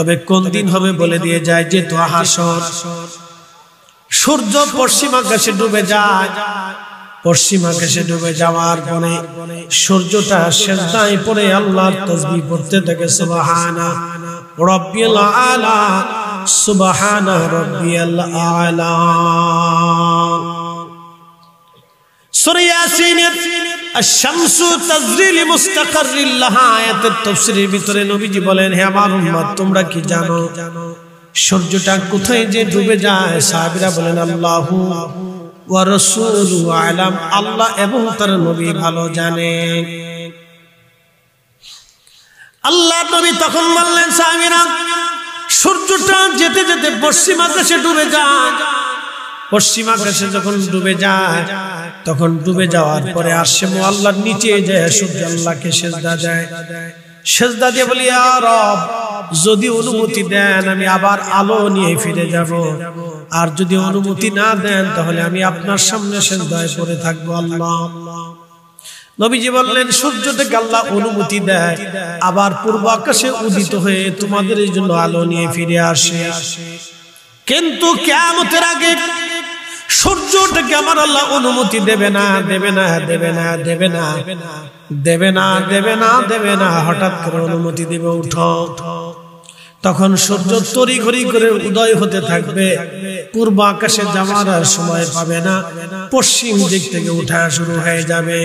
তবে কোন দিন হবে বলে দিয়ে যায়, যেহেতু হাসর, সূর্য পশ্চিম আকাশে ডুবে যায়, পশ্চিম আকাশে ডুবে যাওয়ার পরে সূর্যটা সিজদায় পড়ে আল্লাহর তাসবিহ পড়তে থাকে, সুবহানা রাব্বিয়াল আলা, সুবহানা রাব্বিয়াল আলা। সূরা ইয়াসিনের আশ-শামসু তাজরি লিমুস্তাকাররিল লাহা আয়াতের তাফসীরের ভিতরে নবীজি বলেন, হে আমার উম্মত, তোমরা কি জানো সূর্যটা কোথায় যে ডুবে যায়? সাহাবীরা বলেন, আল্লাহু ওয়া রাসূলু আ'লাম, আল্লাহ এবং তার নবী ভালো জানেন। আল্লাহর নবী তখন বললেন, সাহাবীরা, সূর্যটা যেতে যেতে পশ্চিম আকাশে ডুবে যায়। পশ্চিম আকাশে যখন ডুবে যায়, তখন ডুবে যাওয়ার পরে আরশে মুআল্লার নিচে যায় সূর্য আল্লাহকে সিজদা দেয়। সিজদা দিয়ে বলি, ইয়া রব, যদি অনুমতি দেন আমি আবার আলো নিয়ে ফিরে যাব, আর যদি অনুমতি না দেন তাহলে আমি আপনার সামনে সিজদায় পড়ে থাকবো আল্লাহ। নবীজি বললেন, সূর্যটাকে আল্লাহ অনুমতি দেয়, আবার পূর্ব আকাশে উদিত হয়ে তোমাদের এই জন্য আলো নিয়ে ফিরে আসে। কিন্তু কিয়ামতের আগে সূর্যটাকে আমার আল্লাহ অনুমতি দেবে না, দেবে না, দেবে না, দেবে না, দেবে না, দেবে না, দেবে না। হঠাৎ করে অনুমতি দেবে, উঠো। তখন সূর্য তড়িঘড়ি করে উদয় হতে থাকবে, পূর্ব আকাশে যাওয়ার আর সময় পাবে না, পশ্চিম দিক থেকে উঠা শুরু হয়ে যাবে।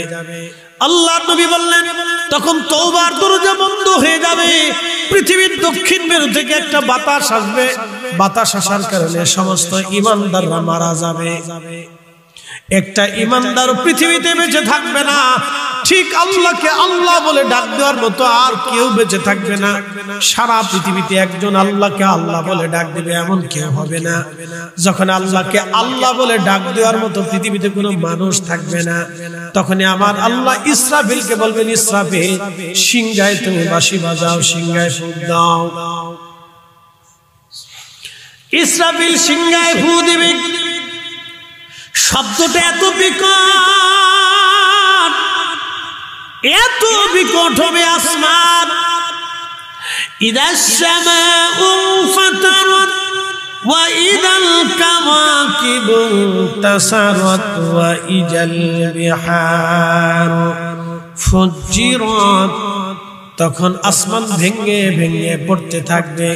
আল্লাহর নবী বললেন, তখন তওবার দরজা বন্ধ হয়ে যাবে, পৃথিবীর দক্ষিণ মেরু থেকে একটা বাতাস আসবে, বাতাস আসার কারণে সমস্ত ঈমানদাররা মারা যাবে। একটা ঈমানদার পৃথিবীতে বেঁচে থাকবে না, ঠিক আল্লাহকে আল্লাহ বলে ডাক দেওয়ার মতো আর কেউ বেঁচে থাকবে না। সারা পৃথিবীতে একজন আল্লাহকে আল্লাহ বলে ডাক দিবে এমন কেউ হবে না। যখন আল্লাহকে আল্লাহ বলে ডাক দেওয়ার মতো পৃথিবীতে কোনো মানুষ থাকবে না, তখনই আমার আল্লাহ ইসরাফিলকে বলবেন, ইসরাফিল, সিংহায় তুমি বাঁশি বাজাও, সিংহায় ফুঁক দাও। ইসরাফিল সিংহায় ফু দিবে। শব্দটা এত বিকট, এত বিকট হবে আসমান। ইদাস সামাউ ফাতারাত ওয়া ইদাল কাওয়াকিবু তাসারাত ওয়া ইজাল বিহারু ফুজ্জিরাত। তখন আসমান ভেঙে ভেঙে পড়তে থাকবে,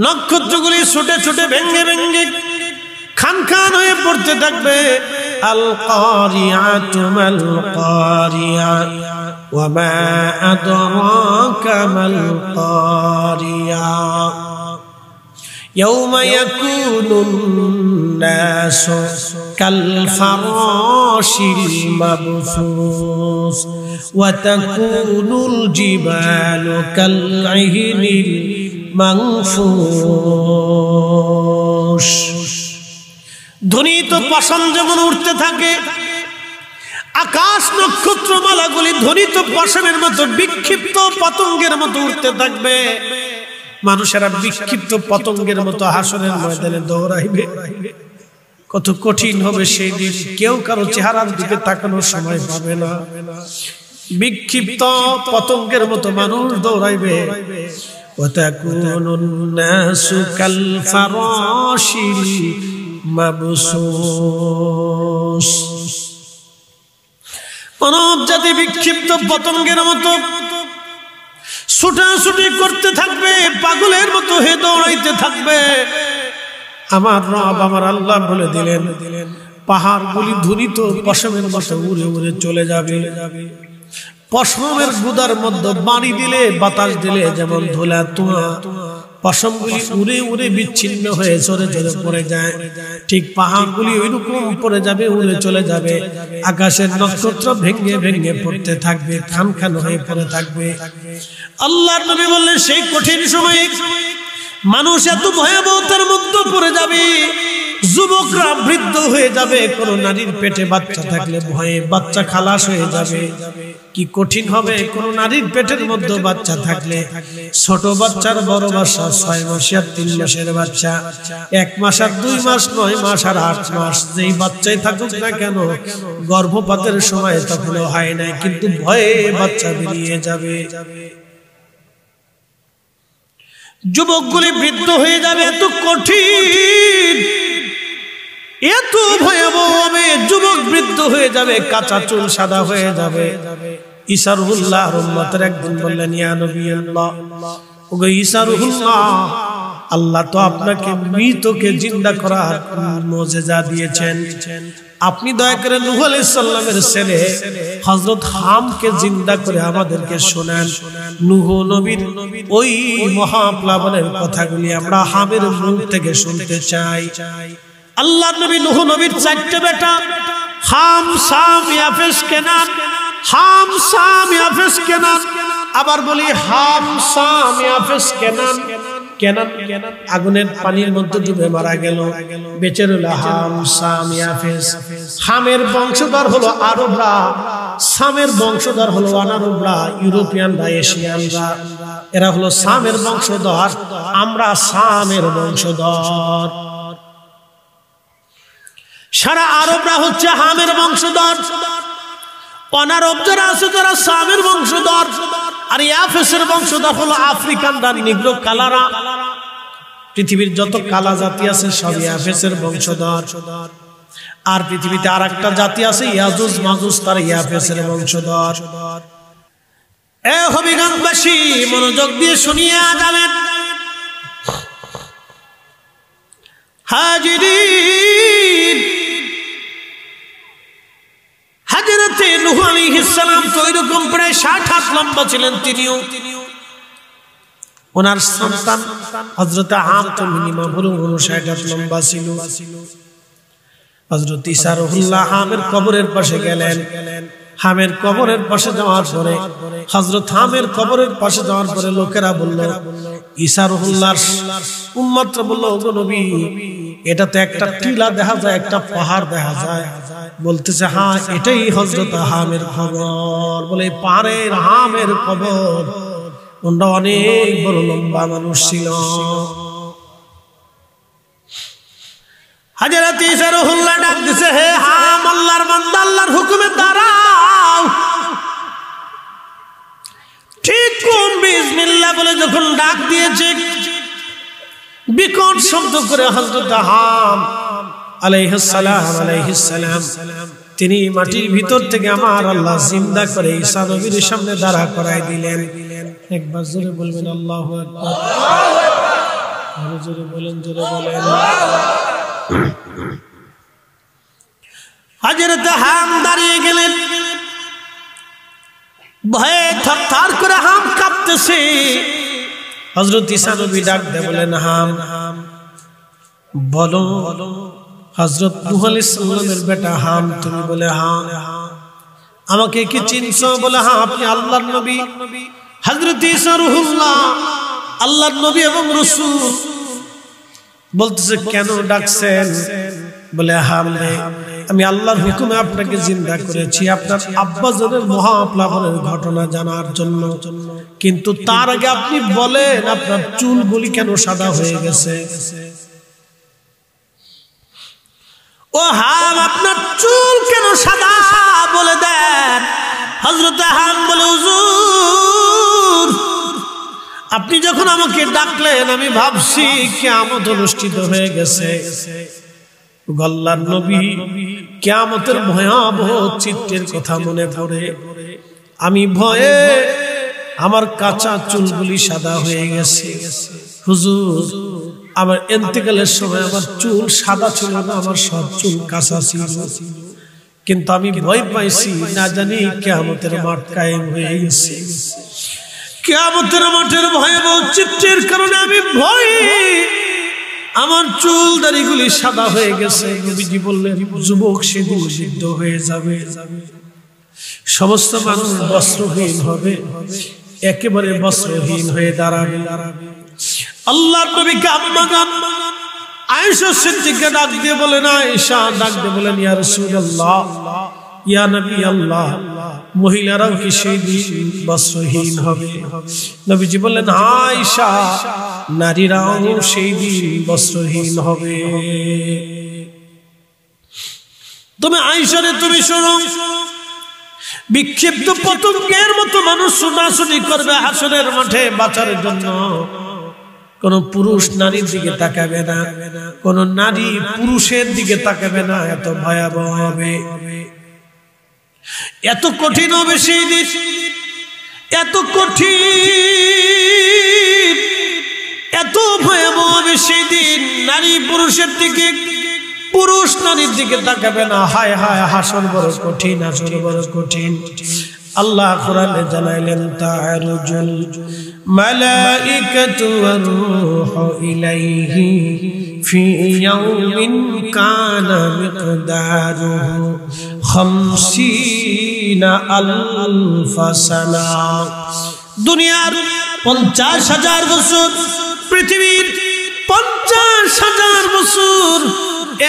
নক্ষত্রগুলি ছুটে ছুটে ভেঙে ভেঙে খান খান হয়ে পড়তে থাকবে। আল কারিআতু মাল কারিআ ওয়া মা আদরাকা মাল কারিআ ইয়াওমা ইয়াকুনুন নাসু কাল ফারাশিল মাবসুস ওয়া তাকুনুল জিবালু কাল ইহনিল মানফুস। ধ্বনিত পাষাণ যেমন উঠতে থাকে, আকাশ নক্ষত্রমালাগুলি ধ্বনিত পাষাণের মতো বিক্ষিপ্ত পতঙ্গের মতো উঠতে থাকবে। মানুষেরা বিক্ষিপ্ত পতঙ্গের মতো হাসরের ময়দানে দৌড়াইবে। কত কঠিন হবে সেই দিন, কেউ কারো চেহারার দিকে তাকানোর সময় পাবে না। বিক্ষিপ্ত পতঙ্গের মতো মানুষ দৌড়াইবে। ওয়াতাকুনুন নাসু কাল ফারাশিল মাবসুস। মানব জাতি বিক্ষিপ্ত পতঙ্গের মতো ছুটাছুটি করতে থাকবে, পাগলের মতো হে দৌড়াইতে থাকবে। আমার রব আমার আল্লাহ বলে দিলেন, পাহাড়গুলি ধ্বনিত পশমের মতো উড়ে উড়ে চলে যাবে। পশমের গুদার মধ্যে বাড়ি দিলে, বাতাস দিলে যেমন ধুলা ধোঁয়া, পশমগুলি উড়ে উড়ে বিচ্ছিন্ন হয়ে চলে চলে পড়ে যায়, ঠিক পাহাড়গুলি ওইরকম পড়ে যাবে, উড়ে চলে যাবে। আকাশের নক্ষত্র ভেঙে ভেঙে পড়তে থাকবে, খান খান হয়ে পড়ে থাকবে। আল্লাহর নবী বললেন, সেই কঠিন সময়ে মানুষ এত ভয়াবহতার মধ্যে পড়ে যাবে, যুবকরা বৃদ্ধ হয়ে যাবে। কোন নারীর পেটে বাচ্চা থাকলে ভয়ে বাচ্চা খালাস হয়ে যাবে। কি কঠিন হবে কোন নারীর পেটের মধ্যে বাচ্চা থাকলে। ছোট বাচ্চার বড় বাচ্চা, 6 মাসের আর 3 মাসের বাচ্চা, 1 মাস আর 2 মাস, 9 মাস আর 8 মাস, যেই বাচ্চাই থাকুক না কেন, গর্ভপাতের সময় তখনও হয় নাই, কিন্তু ভয়ে বাচ্চা বেরিয়ে যাবে। যুবকগুলি বৃদ্ধ হয়ে যাবে, এত কঠিন, এত ভয়াবহ হবে। যুবক বৃদ্ধ হয়ে যাবে, কাঁচা চুল সাদা হয়ে যাবে। ঈসা রুহুল্লাহর উম্মতের একদিন বললেন, ইয়া নবী আল্লাহ, ওগো ঈসা রুহুল্লাহ, আল্লাহ তো আপনাকে মৃতকে জিন্দা করার মুজিজা দিয়েছেন, আপনি দয়া করে নূহ আলাইহিস সালামের ছেলে হযরত হামকে জিন্দা করে আমাদেরকে শোনান। নূহ নবীর ওই মহাপ্লাবনের কথাগুলি আমরা হামের মুখ থেকে শুনতে চাই। আল্লাহর নবী নূহ নবীর চারটি বেটা, হাম, সাম, ইয়াফেস, কেনান। হাম, সাম, ইয়াফেস, কেনান। আবার বলি হাম, সাম, ইয়াফেস, কেনান। কেনান আগুনের পানির মধ্যে ডুবে মারা গেল, বেঁচে রইল হাম, সাম, ইয়াফেস। হামের বংশধর হলো আরবরা, সামের বংশধর হলো অনারবরা, ইউরোপিয়ানরা, এশিয়ানরা। এরা হলো সামের বংশধর, আমরা সামের বংশধর। সারা আরবরা হচ্ছে হামের বংশধর, অনারব যারা আছে তারা সামের বংশধর, আর ইয়াফেসের বংশধর হলো আফ্রিকানরা, নিগ্রো কালারা। পৃথিবীর যত কালা জাতি আছে সব ইয়াফেসের বংশধর। আর পৃথিবীতে আর একটা জাতি আছে ইয়াজুজ মাজুজ, তার ইয়াফেসের বংশধর। এ হবিগঞ্জবাসী মনোযোগ দিয়ে শুনিয়ে যাবেন। হাজিরিন, হযরতে নূহ আলাইহিস সালাম তো এরকম প্রায় 60 হাত লম্বা ছিলেন। তিনিও ওনার সন্তান হযরত হাম তো মিনিমাম হলো 59 হাত লম্বা ছিল। হযরত ঈসা রুহুল্লাহ হামের কবরের পাশে গেলেন। হামের কবরের পাশে যাওয়ার পরে, হযরত হামের কবরের পাশে যাওয়ার পরে লোকেরা বলল, ঈসা রুহুল্লাহর উম্মতরা বলল, ওগো নবী, এটা তো একটা টিলা দেখা যায়, একটা পাহাড় দেখা যায়। বলতেছে, হ্যাঁ এটাই হযরত হামের কবর। বলে পাহাড়ের হামের কবর। ওনারা অনেক বড় লম্বা মানুষ ছিল। হযরত ঈসা রুহুল্লাহ ডাক দিছে, হে হাম, আল্লাহর বান্দা, আল্লাহর হুকুমে দাঁড়াও। ঠিক কোন বিসমিল্লাহ বলে যখন ডাক দিয়েছে, বিকট শব্দ করে হযরত হাম আলাইহিস সালাম তিনি মাটির ভিতর থেকে আমার আল্লাহ জিন্দা করে ঈসা নবীর সামনে দাঁড়া করায় দিলেন। একবার জোরে বলবেন আল্লাহু আকবার। আরো জোরে বলেন, জোরে বলেন। হযরত হাম দাঁড়িয়ে গেলেন, ভয়ে থরথর করে হাম কাঁপতেছে। হযরত ঈসা নবী ডাক দিয়ে বলেন, হাম বলো, হযরত নূহ আলাইহিস সালামের বেটা হাম তুমি? বলে হ্যাঁ। আমাকে কি চিনছো? বলে হ্যাঁ, আপনি আল্লাহর নবী। হযরত ঈসা রুহুল্লাহ আল্লাহর নবী এবং রাসূল। বলতেছে, কেন ডাকছেন? বলে হাম রে, আমি আল্লাহর হুকুমে আপনাকে জিন্দা করেছি আপনার আব্বাজানের মহাপ্লাবনের ঘটনা জানার জন্য। কিন্তু তার আগে আপনি বলেন, আপনার চুলগুলি কেন সাদা হয়ে গেছে? ও হাম, আপনার চুল কেন সাদা বলে দেন। হযরত হাম বলে, হুজুর, আপনি যখন আমাকে ডাকলেন আমি ভাবছি কিয়ামত অনুষ্ঠিত হয়ে গেছে। আল্লাহর নবী কিয়ামতের ভয়াবহ চিত্রের কথা মনে পড়ে আমি ভয়ে আমার কাঁচা চুলগুলি সাদা হয়ে গেছে। হুজুর, আমার ইন্তেকালের সময় আমার চুল সাদা ছিল না, আমার সব চুল কাঁচা ছিল। কিন্তু আমি ভয় পাইছি, না জানি কিয়ামতের মাঠ কায়েম হয়ে গেছে। কিয়ামতের মাঠের ভয়াবহ চিত্রের কারণে আমি ভয়, আমার চুল দাড়িগুলি সাদা হয়ে গেছে। নবীজি বললেন, যুবক সেদিন সিদ্ধ হয়ে যাবে, সমস্ত মানুষ বস্ত্রহীন হবে, একেবারে বস্ত্রহীন হয়ে দাঁড়াবে। আল্লাহর নবীকে আম্মা জান আয়েশা সিদ্দিকা ডাক দিয়ে বলেন, আয়েশা ডাক দিয়ে বলেন, ইয়া রাসূলুল্লাহ, ইয়া নবী আল্লাহ, মহিলারাও কি সেই দিন বস্ত্রহীন হবে? নবীজি বললেন, আয়েশা, নারীরাও সেই দিন বস্ত্রহীন হবে। তুমি আয়েশা রে, তুমি শোনো, বিক্ষিপ্ত পতঙ্গের মতো মানুষ ছোটাছুটি করবে হাসরের মাঠে বাঁচার জন্য। কোন পুরুষ নারীর দিকে তাকাবে না, কোন নারী পুরুষের দিকে তাকাবে না। এত ভয়াবহ হবে, এত কঠিন হবে সেই দিন, এত কঠিন, এত ভয়াবহ হবে সেই দিন। নারী পুরুষের দিকে, পুরুষ নারীর দিকে তাকাবে না। হায় হায়, হাসর বড় কঠিন, হাসর বড় কঠিন। আল্লাহ কোরআনে জানাইলেন তা'রুজুল মালাইকাতু ওয়ার রূহু ইলাইহি ফি ইয়াউমিন কানা মিকদারুহু 50 আলফ সানা। দুনিয়ার 50,000 বছর, পৃথিবীর 50,000 বছর,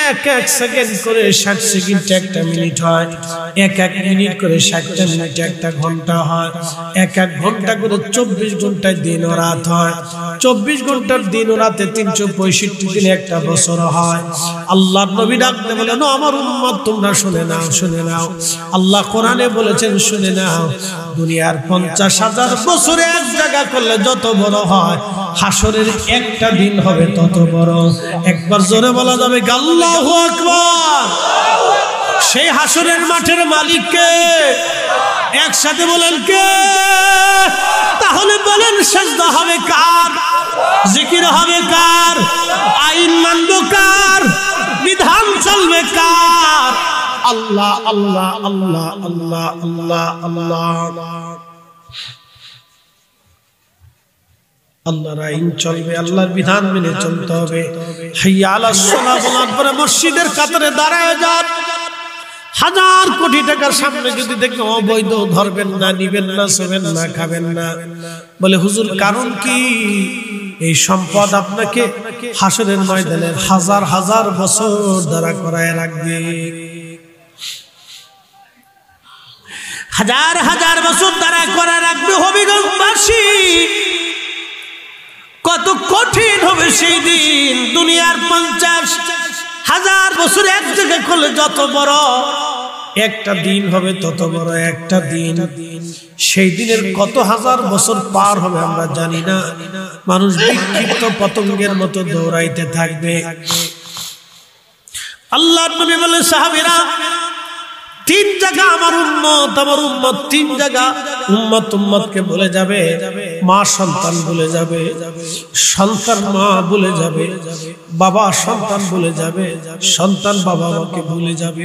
এক এক সেকেন্ড করে 60 সেকেন্ড একটা মিনিট হয়, এক এক মিনিট করে 60টা মিনিট একটা ঘন্টা হয়, এক এক ঘন্টা করে 24 ঘন্টায় দিন ও রাত হয়, 24 ঘন্টার দিন ও রাতে 365 দিনে একটা বছর হয়। আল্লাহর নবী ডাকতে বলেন, আমার উম্মত তোমরা শুনে নাও, শুনে নাও। আল্লাহ কোরআনে বলেছেন শুনে নাও, দুনিয়ার 50,000 বছরে এক জায়গা করলে যত বড় হয়, হাসরের একটা দিন হবে তত বড়। একবার জোরে বলা যাবে আল্লাহু আকবার। সেই হাসরের মাঠের মালিক কে? একসাথে বলেন কে? তাহলে বলেন সিজদা হবে কার? জিকির হবে কার? আইন মানব কার? বিধান চলবে কার? আল্লাহ আল্লাহ আল্লাহ আল্লাহ আল্লাহ আল্লাহ। আল্লাহর আইন চলবে, আল্লাহর বিধান মেনে চলতে হবে। হাইয়া আলাস সালাহ বলার পরে মসজিদের কাতারে দাঁড়ায় যান। 1000 কোটি টাকার সামনে যদি দেখেন অবৈধ, ধরবেন না, নিবেন না, শোবেন না, খাবেন না। বলে হুজুর কারণ কি? এই সম্পদ আপনাকে হাসরের ময়দানে 1000 বছর দাঁড়া করায় রাখবে। 1000 বছর দাঁড়া করা রাখবে। হবিগঞ্জবাসী, কত কঠিন হবে সেই দিন। দুনিয়ার 50,000 বছর এক জায়গায় করলে যত বড় একটা দিন হবে তত বড় একটা দিন। সেই দিনের কত হাজার বছর পার হবে আমরা জানি না। মানুষ বিক্ষিপ্ত পতঙ্গের মতো দৌড়াইতে থাকবে। আল্লাহর নবী বলে, সাহাবীরা 3 জায়গা আমার উম্মত 3 জায়গা উম্মতকে বলে যাবে। মা সন্তান বলে যাবে, সন্তান মা বলে যাবে, বাবা সন্তান বলে যাবে, সন্তান বাবা মাকে বলে যাবে,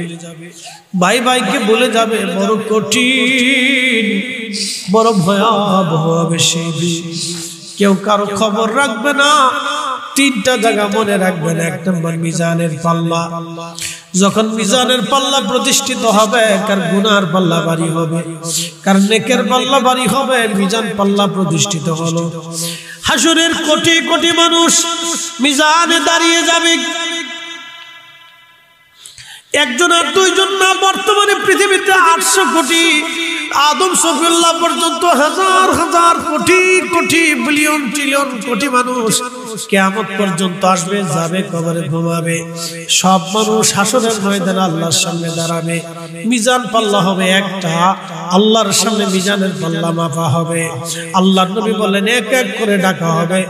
ভাই ভাইকে বলে যাবে। বড় কঠিন, বড় ভয়াবহ হবে সেই দিন। কেউ কারো খবর রাখবে না। 3টা জায়গা মনে রাখবেন। 1 নম্বর মিজানের পাল্লা। যখন মিজানের পাল্লা প্রতিষ্ঠিত হবে, কার গুনার পাল্লা ভারী হবে, কার নেকের পাল্লা ভারী হবে। মিজান পাল্লা প্রতিষ্ঠিত হলো, হাসরের কোটি কোটি মানুষ মিজানে দাঁড়িয়ে যাবে। একজন আর দুইজন না, বর্তমানে পৃথিবীতে 800 কোটি, আদম সফিউল্লাহ পর্যন্ত হাজার কোটি কোটি বিলিয়ন ট্রিলিয়ন কোটি মানুষ কিয়ামত পর্যন্ত আসবে, যাবে, কবরে ঘুমাবে। সব মানুষ হাসরের ময়দানে আল্লাহর সামনে দাঁড়াবে। মিজান পাল্লা হবে একটা, আল্লাহর সামনে মিজানের পাল্লা মাপা হবে। আল্লাহর নবী বলেন, এক এক করে ডাকা হবে,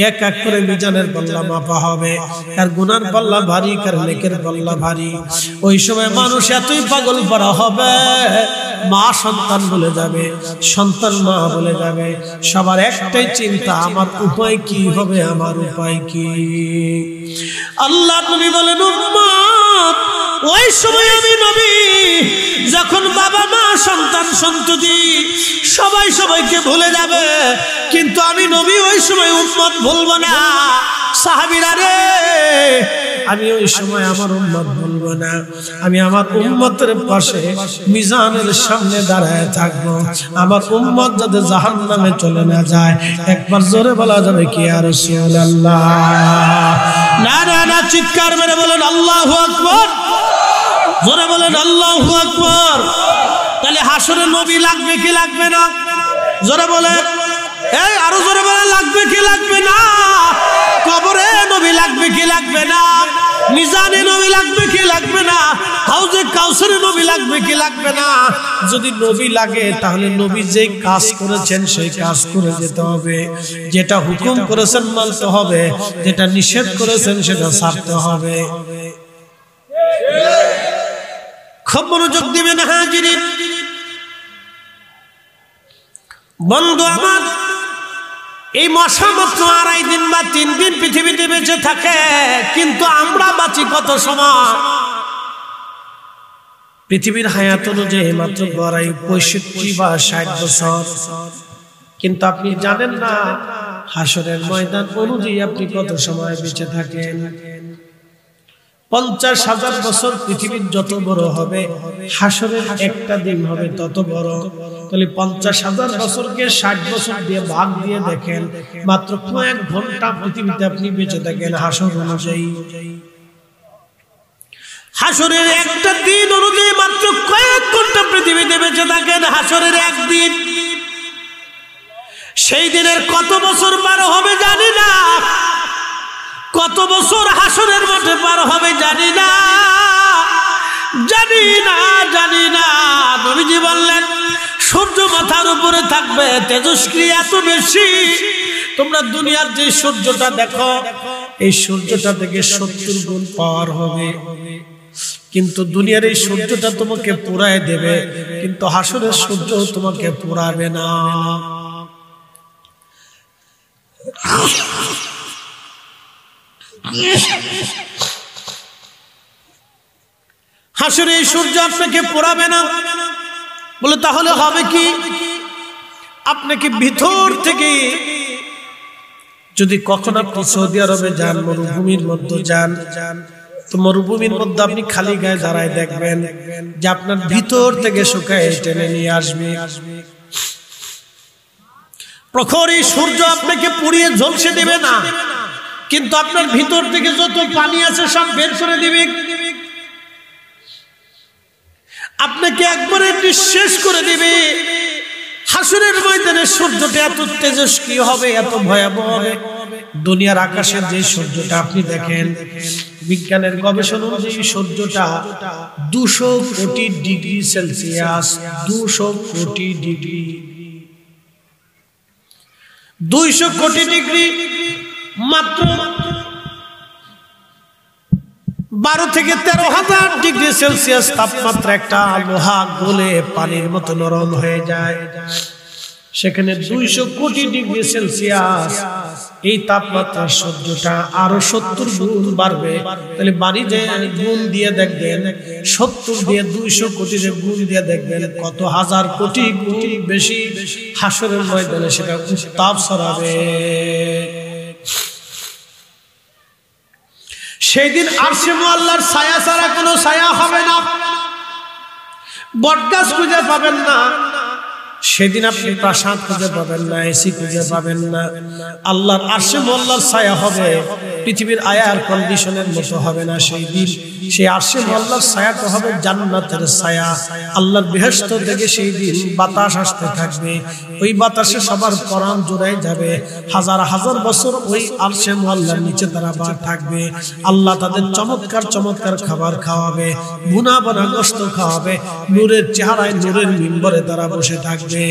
এক এক করে মিজানের পাল্লা মাপা হবে। আর গুনার পাল্লা ভারী, কার নেকের পাল্লা ভারী। ওই সময় মানুষ এতই পাগল পারা হবে, মা সন্তান বলে যাবে, সন্তান মা বলে যাবে। সবার একটাই চিন্তা, আমার উপায় কি হবে, আমার উপায় কি? আল্লাহ নবী বলেন, উম্মত ওই সময় আমি নবী, যখন বাবা মা সন্তান সন্ততি সবাই সবাইকে ভুলে যাবে, কিন্তু আমি নবী ওই সময় উম্মত ভুলবো না। সাহাবীরা রে, আমি ওই সময় আমার উম্মত ভুলবো না। আমি আমার উম্মতের পাশে মিজানের সামনে দাঁড়ায় থাকবো। আমার উম্মত যাতে জাহান্নামে চলে না যায়। একবার জোরে বলা যাবে কি ইয়া রাসূলুল্লাহ? না না না, চিৎকার মেরে বলেন আল্লাহু আকবার। জোরে বলেন আল্লাহু আকবার। তাহলে হাসরে নবী লাগবে কি লাগবে না? জোরে বলেন, এই আরো জোরে বলেন, লাগবে কি লাগবে না? কবরে নবী লাগবে কি লাগবে না? মিজানে নবী লাগবে কি লাগবে লাগবে না, হাউজে কাউসারে নবী লাগবে কি লাগবে না? যদি নবী লাগে তাহলে নবী যে কাজ করেছেন সেই কাজ করে যেতে হবে, যেটা হুকুম করেছেন মানতে হবে, যেটা নিষেধ করেছেন সেটা ছাড়তে হবে। খুব মনোযোগ দিবেন হাজিরিন। বন্ধু আমার, এই মশা মাত্র 2.5 দিন বা 3 দিন পৃথিবীতে বেঁচে থাকে, কিন্তু আমরা বাঁচি কত সময়? পৃথিবীর হায়াত অনুযায়ী মাত্র 65 বা 60 বছর, কিন্তু আপনি জানেন না হাসরের ময়দান অনুযায়ী আপনি কত সময় বেঁচে থাকেন। 50,000 বছর পৃথিবীর যত বড় হবে, হাসরের একটা দিন হবে তত বড়। তাহলে 50,000 বছরকে 60 বছর দিয়ে ভাগ দিয়ে দেখেন, মাত্র কয়েক ঘন্টা পৃথিবীতে আপনি বেঁচে থাকেন হাসর অনুযায়ী। হাসরের একটা দিন অনুযায়ী মাত্র কয়েক ঘন্টা পৃথিবীতে বেঁচে থাকেন, হাসরের একদিন। সেই দিনের কত বছর পার হবে জানি না, কত বছর হাসরের মাঠে পার হবে জানি না, জানি না, জানি না। নবীজি বললেন, সূর্য মাথার উপরে থাকবে, তেজস্ক্রিয়া এত বেশি, তোমরা দুনিয়ার যে সূর্যটা দেখো এই সূর্যটা থেকে 70 গুণ পাওয়ার হবে, কিন্তু দুনিয়ার এই সূর্যটা তোমাকে পুরায় দেবে, কিন্তু হাসরের সূর্য তোমাকে পুরাবে না। হাসরে এই সূর্য আপনাকে পোড়াবে না। বলে তাহলে হবে কি? আপনাকে ভিতর থেকে, যদি কখনো আপনি সৌদি আরবে যান, মরুভূমির মধ্যে যান, তো মরুভূমির মধ্যে আপনি খালি গায়ে দাঁড়ায় দেখবেন যে আপনার ভিতর থেকে শুকায় টেনে নিয়ে আসবে। প্রখর এই সূর্য আপনাকে পুড়িয়ে ঝলসে দেবে না, কিন্তু আপনার ভিতর থেকে যত পানি আছে সব বের করে দিবে, আপনাকে একবারে নিঃশেষ করে দিবে। হাসরের ময়দানে সূর্যটা এত তেজস্ক্রি হবে, এত ভয়াবহ হবে। দুনিয়ার আকাশের যে সূর্যটা আপনি দেখেন, বিজ্ঞানের গবেষণা অনুযায়ী সূর্যটা 200 কোটি ডিগ্রি সেলসিয়াস, 200 কোটি ডিগ্রি, 200 কোটি ডিগ্রি, মাত্র 12 থেকে 13,000 ডিগ্রি সেলসিয়াস তাপমাত্রা একটা লোহা গলে পানির মতো নরম হয়ে যায়। সেখানে 200 কোটি ডিগ্রি সেলসিয়াস এই তাপমাত্রা সূর্যটা আরো 70 গুণ বাড়বে। তাহলে বাড়ি যে গুণ দিয়ে দেখবেন, 70 দিয়ে 200 কোটির গুণ দিয়ে দেখবেন কত হাজার কোটি গুণ বেশি হাসরের ময়দানে সেটা উত্তাপ ছড়াবে। সেই দিন আরশে মুআল্লার ছায়া ছাড়া কোনো ছায়া হবে না, বটগাছ খুঁজে পাবেন না, সেদিন আপনি প্রাসাদ খুঁজে পাবেন না, এসি খুঁজে পাবেন না। আল্লাহর আরশে মুআল্লার ছায়া হবে, পৃথিবীর এয়ার কন্ডিশনের মতো হবে না। সেই দিন সেই আরশে মুআল্লার ছায়াটা হবে জান্নাতের ছায়া। আল্লাহর বেহেশত থেকে সেই দিন বাতাস আসতে থাকবে, ওই বাতাসে সবার পরাণ জোড়ায় যাবে। হাজার হাজার বছর ওই আরশে মুআল্লার নিচে তারা থাকবে। আল্লাহ তাদের চমৎকার চমৎকার খাবার খাওয়াবে, ভুনা বানা গোশত খাওয়াবে, নূরের চেহারায় নূরের মিম্বরে তারা বসে থাকবে।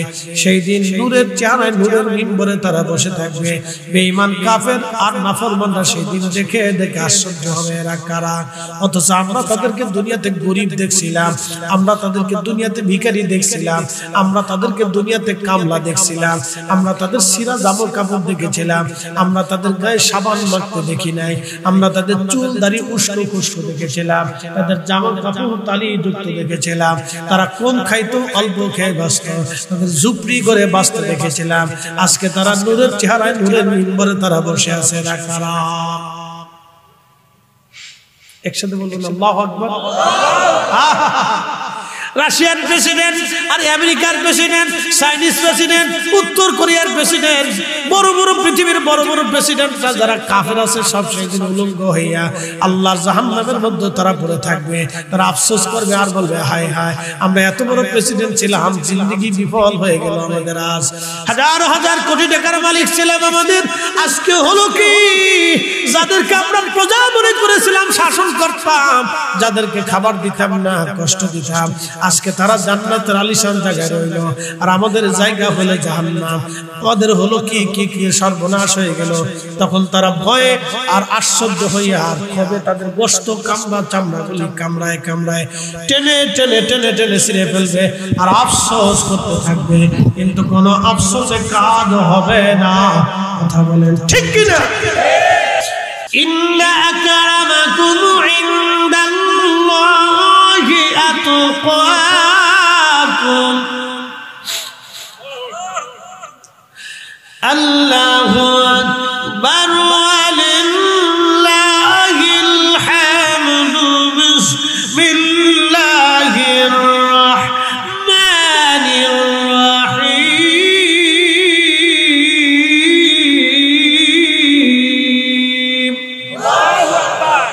সেই দিন নূরের চেহারায় নূরের মিম্বরে তারা বসে থাকবে। বেঈমান কাফের আর নাফরমানরা সেই দিন দেখে দেখে আশ্চর্য হবে, এরা কারা? অথচ আমরা তাদেরকে দুনিয়াতে গরিব দেখছিলাম, আমরা তাদেরকে দুনিয়াতে ভিখারি দেখছিলাম, আমরা তাদেরকে দুনিয়াতে কামলা দেখছিলাম, আমরা তাদের সিরা জামা কাপড় দেখেছিলাম, আমরা তাদের গায়ে সাবান মাখতে দেখি নাই, আমরা তাদের চুল দাড়ি উস্কো খুস্কো দেখেছিলাম, তাদের জামা কাপড় তালি যুক্ত দেখেছিলাম, তারা কম খাইতো অল্প খেয়ে বাঁচত, তাদের ঝুপড়ি করে বাঁচতে দেখেছিলাম। আজকে তারা নূরের চেহারায় নূরের মিম্বরে তারা বসে আছে। এরা কারা? একসাথে বলুন আল্লাহু আকবার। রাশিয়ার প্রেসিডেন্ট আর আমেরিকার প্রেসিডেন্ট, চাইনিজ প্রেসিডেন্ট, উত্তর কোরিয়ার প্রেসিডেন্ট, বড় বড় পৃথিবীর বড় বড় প্রেসিডেন্টরা যারা কাফের আছে সব সেদিন উলঙ্গ হইয়া আল্লাহর জাহান্নামের মধ্যে তারা পড়ে থাকবে। তারা আফসোস করবে আর বলবে, হায় হায়, আমরা এত বড় প্রেসিডেন্ট ছিলাম, জিন্দেগি বিফল হয়ে গেল আমাদের। আজ হাজার হাজার কোটি টাকার মালিক ছিলাম আমাদের, আজকে হলো কি? যাদেরকে আমরা প্রজা মনে করেছিলাম, শাসন করতাম, যাদেরকে খাবার দিতাম না, কষ্ট দিতাম, আজকে তারা জান্নাতের আলিশান জায়গায় রইল, আর আমাদের জায়গা হলো জাহান্নাম। আমাদের হলো কি কি কি সর্বনাশ হয়ে গেল। তখন তারা ভয়ে আর আশ্চর্য হইয়া আর ক্ষোভে তাদের গোশত কামড়া চামড়াগুলি কামড়ায় কামড়ায় টেনে টেনে টেনে টেনে ছিঁড়ে ফেলবে আর আফসোস করতে থাকবে, কিন্তু কোনো আফসোসে কাজ হবে না। কথা বলেন ঠিক কিনা? ইন্না আকরামাকুম ইনদাল্লাহি আতকাকুম। আল্লাহু আকবার ওয়ালিল্লাহিল হামদু। বিসমিল্লাহির রাহমানির রাহিম। আল্লাহু আকবার।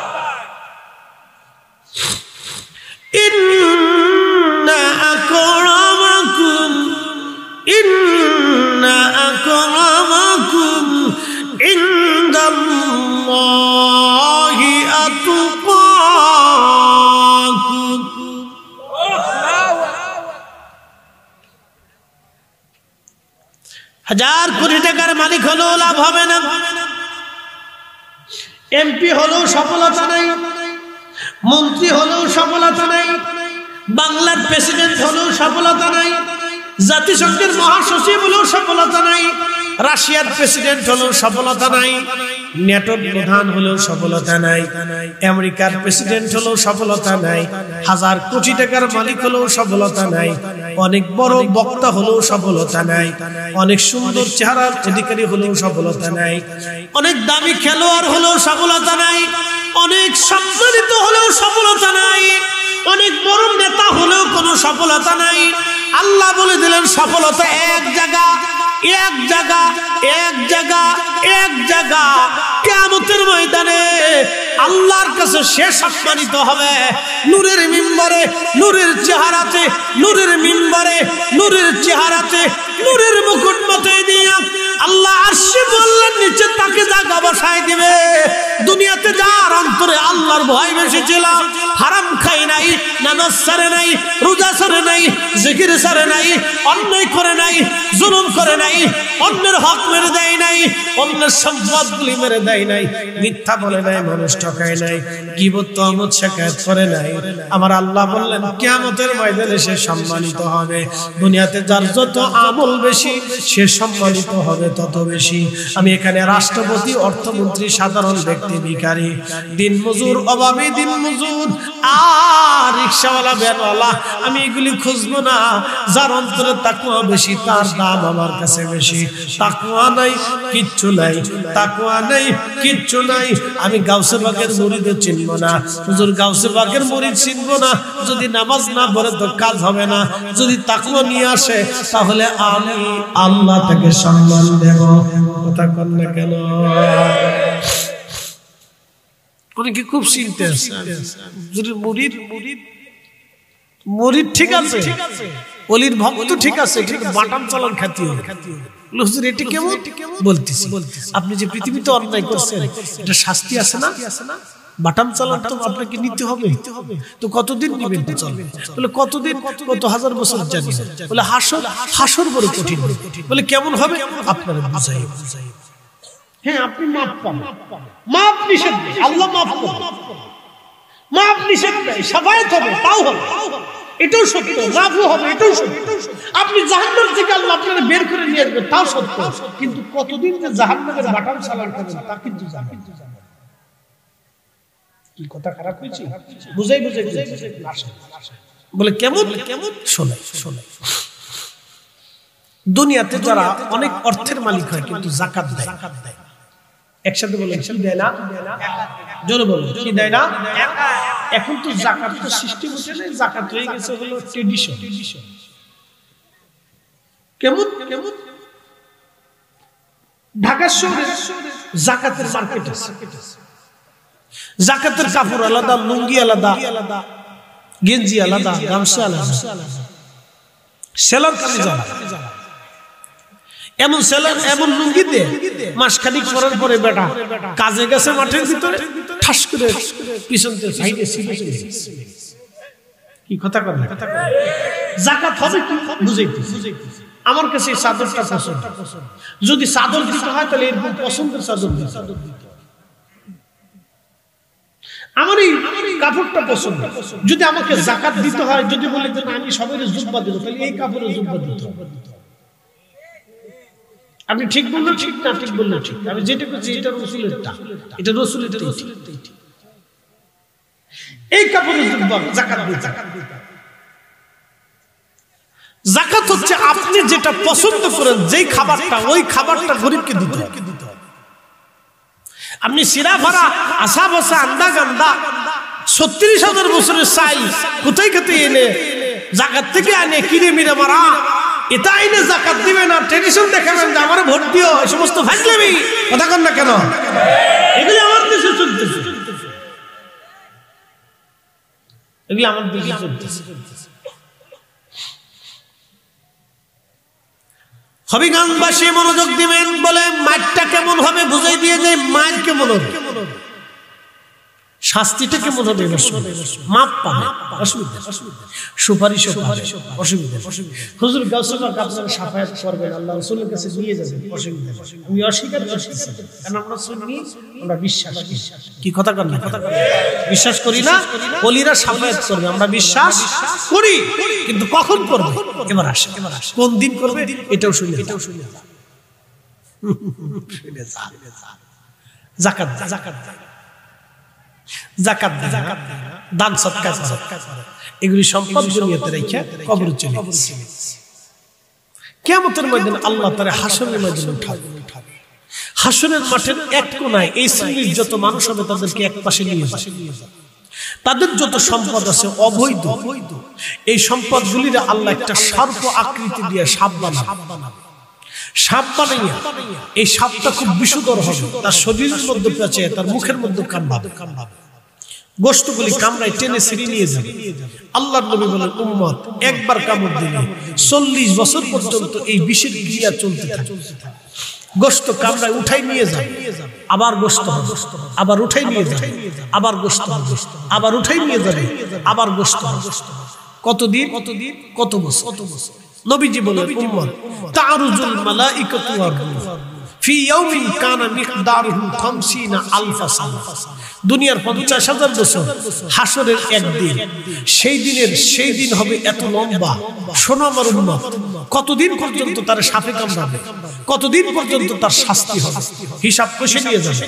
ইন্না আকরামাকুম ইনদাল্লাহি আতকাকুম। হাজার কোটি টাকার মালিক হলেও লাভ হবে না, এমপি হলেও সফলতা নাই, মন্ত্রী হলেও সফলতা নাই, বাংলার প্রেসিডেন্ট হলেও সফলতা নাই, জাতিসংঘের মহাসচিব হলেও সফলতা নাই, রাশিয়ার প্রেসিডেন্ট হলেও সফলতা নাই, নেটোর প্রধান হলেও সফলতা নাই, আমেরিকার প্রেসিডেন্ট হলেও সফলতা নাই, হাজার কোটি টাকার মালিক হলেও সফলতা নাই, অনেক বড় বক্তা হলেও সফলতা নাই, অনেক সুন্দর চেহারার অধিকারী হলেও সফলতা নাই, অনেক দামি খেলোয়াড় হলেও সফলতা নাই, অনেক সম্মানিত হলেও সফলতা নাই, অনেক বড় নেতা হলেও কোনো সফলতা নাই। আল্লাহ বলে দিলেন সফলতা এক জায়গা, এক জায়গা, এক জায়গা, এক জায়গা। কিয়ামতের ময়দানে আল্লাহর কাছে সে সম্মানিত হবে নূরের মিম্বরে, নূরের চেহারাতে, নূরের মিম্বরে, নূরের চেহারাতে, নূরের মুকুট মাথায় দিয়ে আল্লাহ আরশে বললেন নিচে তাকে জায়গা বসায় দিবে। দুনিয়াতে যার অন্তরে আল্লাহর ভয় বেশি ছিল, হারাম খাই নাই, নামাজ ছাড়ে নাই, রোজা ছাড়ে নাই, জিকির ছাড়ে নাই, অন্যায় করে নাই, জুলুম করে নাই, অন্যের হক মেরে দেয় নাই, অন্যের সম্পদগুলি মেরে দেয় নাই, মিথ্যা বলে নাই, মানুষ ঠকায় নাই, গীবত তহমত শিকায়ত করে নাই। আমার আল্লাহ বললেন কিয়ামতের ময়দানে সে সম্মানিত হবে। দুনিয়াতে যার যত আমল বেশি সে সম্মানিত হবে তত বেশি। আমি এখানে রাষ্ট্রপতি, অর্থমন্ত্রী, সাধারণ ব্যক্তি, ভিখারি, দিনমজুর, অভাবী দিনমজুর আর রিকশাওয়ালা, ভ্যানওয়ালা, আমি এগুলি খুঁজবো না। যার অন্তরে তাকওয়া বেশি তার দাম আমার কাছে বেশি। তাকওয়া নাই কিচ্ছু নাই, তাকওয়া নাই কিচ্ছু নাই। আমি গাউসে পাকের মুরিদ চিনব না, হুজুর গাউসে পাকের মুরিদ চিনব না। যদি নামাজ না পড়ে তো কাজ হবে না। যদি তাকওয়া নিয়ে আসে তাহলে আমি আল্লাহ তাকে সম্মান দেব। কথা কন না কেন? অনেকে খুব চিনতে আছে মুরিদ, মুরিদ ঠিক আছে, অলির ভক্ত ঠিক আছে, কিন্তু বাটাম চালান খ্যাতি হবে। হুজুর এটি কেমন বলতেছি? আপনি যে পৃথিবীতে অন্যায় করছেন এটা শাস্তি আছে না? বাটাম চালান তো আপনাকে নিতে হবে। তো কতদিন নিবেন? বলে কতদিন, কত হাজার বছর জানি। বলে হাসর, হাসর বড় কঠিন। বলে কেমন হবে? আপনারা বুঝাই। হ্যাঁ, আপনি মাপ পান, মাপ নিষেধ নেই, আল্লাহ মাফ করবেন, মাপ নিষেধ নেই, শাফায়াত হবে, তাও হবে, এটাও সত্য, মাফও হবে, এটাও সত্য। আপনি জাহান্নাম থেকে আল্লাহ আপনারা বের করে নিয়ে আসবে, তাও সত্য। কিন্তু কতদিন যে জাহান্নামের বাটাম চালান করবেন তা কিন্তু জানেন। কি কথা খারাপ হয়েছে? বুঝাই বুঝাই বলে কেমন কেমন শোনাই শোনাই। দুনিয়াতে যারা অনেক অর্থের মালিক হয় কিন্তু জাকাত দেয়, একসাথে বলেন কি দেয় না? জোরে বলুন কি দেয় না? এখন তো জাকাত তো সিস্টেম হচ্ছে না, জাকাত হয়ে গেছে হলো ট্রেডিশন। কেমন কেমন? ঢাকা শহরে জাকাতের মার্কেট আছে। জাকাতের কাপড় আলাদা, লুঙ্গি আলাদা, গেঞ্জি আলাদা, গামছা আলাদা, সেলার কামিজ আলাদা। এমন ছেলে এমন লুঙ্গি দিয়ে মাসখানিক পরার পরে বেটা কাজে গেছে মাঠের ভিতরে, ঠাস করে পিছন থেকে সাইডে ছিঁড়ে চলে গেছে। কি কথা কর না? যাকাত হবে কি বুঝাইতেছি। আমার কাছে এই চাদরটা পছন্দ, যদি চাদর দিতে হয় তাহলে এরকম পছন্দের চাদর দিতে হবে। আমার এই কাপড়টা পছন্দ, যদি আমাকে যাকাত দিতে হয়, যদি বলে যে আমি সবাই জুব্বা দেব, তাহলে এই কাপড়ে জুব্বা দিতে হবে। আপনি ঠিক বললেন ঠিক, না ঠিক বললেন ঠিক। আমি যেটা করছি এটা রাসূলেরটা, এটা রাসূলেরটা। এই কাপড়ে জুব্বা যাকাত দিতে হবে। যাকাত হচ্ছে আপনি যেটা পছন্দ করেন, যেই খাবারটা, ওই খাবারটা গরিবকে দিতে হবে। আপনি সিরা ভরা আশা বসা আন্দা গান্দা ৩৬,০০০ বছরের চাই কোথায় খেতে এনে যাকাত থেকে আনে কিনে মিরে মারা, এটা আইনে যাকাত দিবে না, ট্রেডিশন দেখাবেন যে আমার ভোট দিও, এই সমস্ত ফাজলামি কথা কন না কেন? এগুলি আমার দেশে চলতেছে, এগুলি আমার দেশে চলতেছে। হবিগঞ্জবাসী মনোযোগ দিবেন, বলে মাঠটা কেমন হবে বুঝাই দিয়ে যায়। মাঠ কেমন হবে, শাস্তিটা কেমন হবে, মাপ পাবে, অসুবিধা, সুপারিশ অসুবিধা। হুজুর গাউসুল পাক আপনারা শাফায়াত করবেন, আল্লাহ রাসূলের কাছে নিয়ে যাবেন, অসুবিধা। আমি অস্বীকার করতেছি, কারণ আমরা সুন্নি, আমরা বিশ্বাস। কি কথা কর না? বিশ্বাস করি না ওলিরা শাফায়াত করবে, আমরা বিশ্বাস করি, কিন্তু কখন করবে এবার আসে, কোন দিন করবে এটাও শুনি, এটাও শুনি। যাকাত যাকাত দান সদকা এগুলি সম্পদ দুনিয়াতে রেখে কবরে চলে গেছে। কিয়ামতের ময়দানে আল্লাহ তাআলা হাসরের ময়দানে উঠাবে। হাসরের মাঠের এক কোণায় এই শ্রেণীর যত মানুষ হবে তাদেরকে এক পাশে নিয়ে যাবে। তাদের যত সম্পদ আছে অবৈধ, এই সম্পদগুলির আল্লাহ একটা সর্প আকৃতি দিয়ে সাপ বানাবে। সাপ বানাইয়া এই সাপটা খুব বিষধর হবে, তার শরীরের মধ্যে পেঁচে, তার মুখের মধ্যে কামড়াবে, গোশতগুলি কামড়ায় টেনে ছিঁড়ে নিয়ে যাবে। আল্লাহর নবী বলেন, উম্মত একবার কামড় দিলে ৪০ বছর পর্যন্ত এই বিষের ক্রিয়া চলতে থাকে। গোশত কামড়ায় উঠাই নিয়ে যায়, আবার গোশত হবে, আবার উঠাই নিয়ে যাবে, আবার গোশত হবে, আবার উঠাই নিয়ে যাবে, আবার গোশত হবে। কতদিন, কত বছর? নবীজি বলেন, উম্মত তারুজুল মালাইকাতু ওয়ার রূহ ফি ইয়াউমিন কানা মিকদারুহু ৫০,০০০ সানা। দুনিয়ার ৫০,০০০ বছর, হাসরের একদিন, সেই দিন হবে এত লম্বা। শোনো আমার উম্মত, কতদিন পর্যন্ত তার সাপে কামড়াবে, কতদিন পর্যন্ত তার শাস্তি হবে, হিসাব কষে নিয়ে যাবে।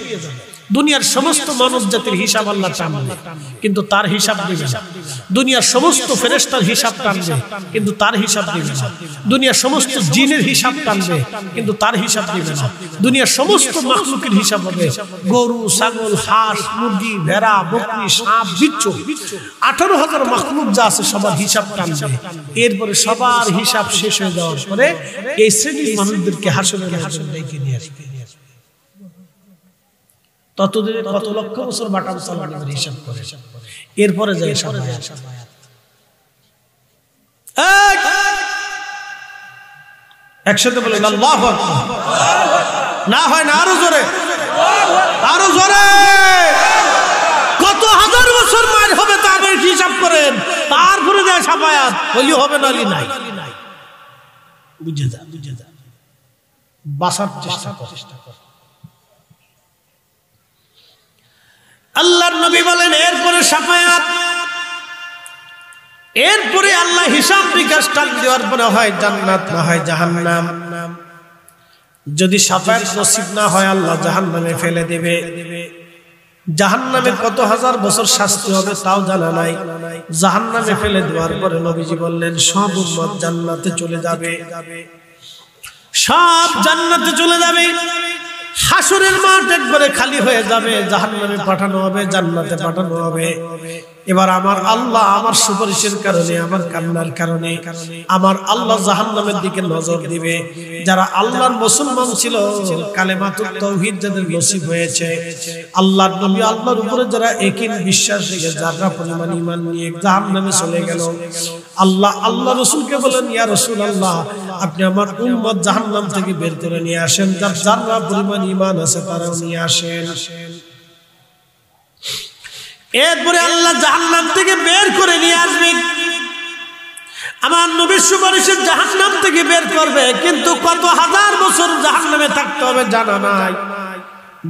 দুনিয়ার সমস্ত মানব জাতির হিসাব আল্লাহ টানবে, কিন্তু তার হিসাব দেবে না। দুনিয়ার সমস্ত ফেরেশতার হিসাব টানবে, কিন্তু তার হিসাব দেবে না। দুনিয়ার সমস্ত জিনের হিসাব টানবে, কিন্তু তার হিসাব দেবে না। দুনিয়ার সমস্ত মাখলুকের হিসাব হবে, গরু, ছাগল, হাঁস, মুরগি, ভেড়া, বকরি, সাপ, বিচ্ছু, ১৮,০০০ মাখলুক যা আছে সবার হিসাব টানবে। এরপরে সবার হিসাব শেষ হয়ে যাওয়ার পরে এই শ্রেণীর মানুষদেরকে হাসরের ময়দানে ডেকে নিয়ে আসবে। ততদিনে কত লক্ষ বছর বাটা মুসলমানদের হিসাব করে, এরপরে যায় শাফায়াত। একসাথে বলেন আল্লাহু আকবার। না হয় না আরো জোরে, আরো জোরে। কত হাজার বছর মার হবে তাদের হিসাব করেন, তারপরে যায় শাফায়াত। বলি হবে না, নাই বুঝে যা, বাঁচার চেষ্টা কর। আল্লাহর নবী বলেন, এরপরে শাফায়াত, এরপরে আল্লাহ হিসাব নিকাশ টান দেওয়ার পরে হয় জান্নাত, না হয় জাহান্নাম। যদি শাফায়াত নসিব না হয় আল্লাহ জাহান্নামে ফেলে দেবে। জাহান্নামে কত হাজার বছর শাস্তি হবে তাও জানা নাই। জাহান্নামে ফেলে দেওয়ার পরে নবীজি বললেন, সব উম্মত জান্নাতে চলে যাবে, সব জান্নাতে চলে যাবে। হাসরের মাঠ একবারে খালি হয়ে যাবে, জাহান্নামে পাঠানো হবে, জান্নাতে পাঠানো হবে। এবার আমার আল্লাহ আমার সুপারিশের কারণে, আমার কান্নার কারণে আমার আল্লাহ জাহান্নামের দিকে নজর দিবে। যারা আল্লাহর মুসলমান ছিল, কালেমাতুত তাওহীদ যাদের নসিব হয়েছে, আল্লাহর নবী আল্লাহর উপরে যারা একিন বিশ্বাস রেখে যারা পরিমাণ ঈমান নিয়ে জাহান্নামে চলে গেল, আল্লাহ আল্লাহ রাসূলকে বলেন, ইয়া রাসূলুল্লাহ, আপনি আমার উম্মত জাহান্নাম থেকে বের করে নিয়ে আসেন, যার যারা পরিমাণ ঈমান আছে তারাও নিয়ে আসেন। এরপরে আল্লাহ জাহান্নাম থেকে বের করে নিয়ে আসবে, আমার নবীর সুপারিশে জাহান্নাম থেকে বের করবে, কিন্তু কত হাজার বছর জাহান্নামে থাকতে হবে জানা নাই,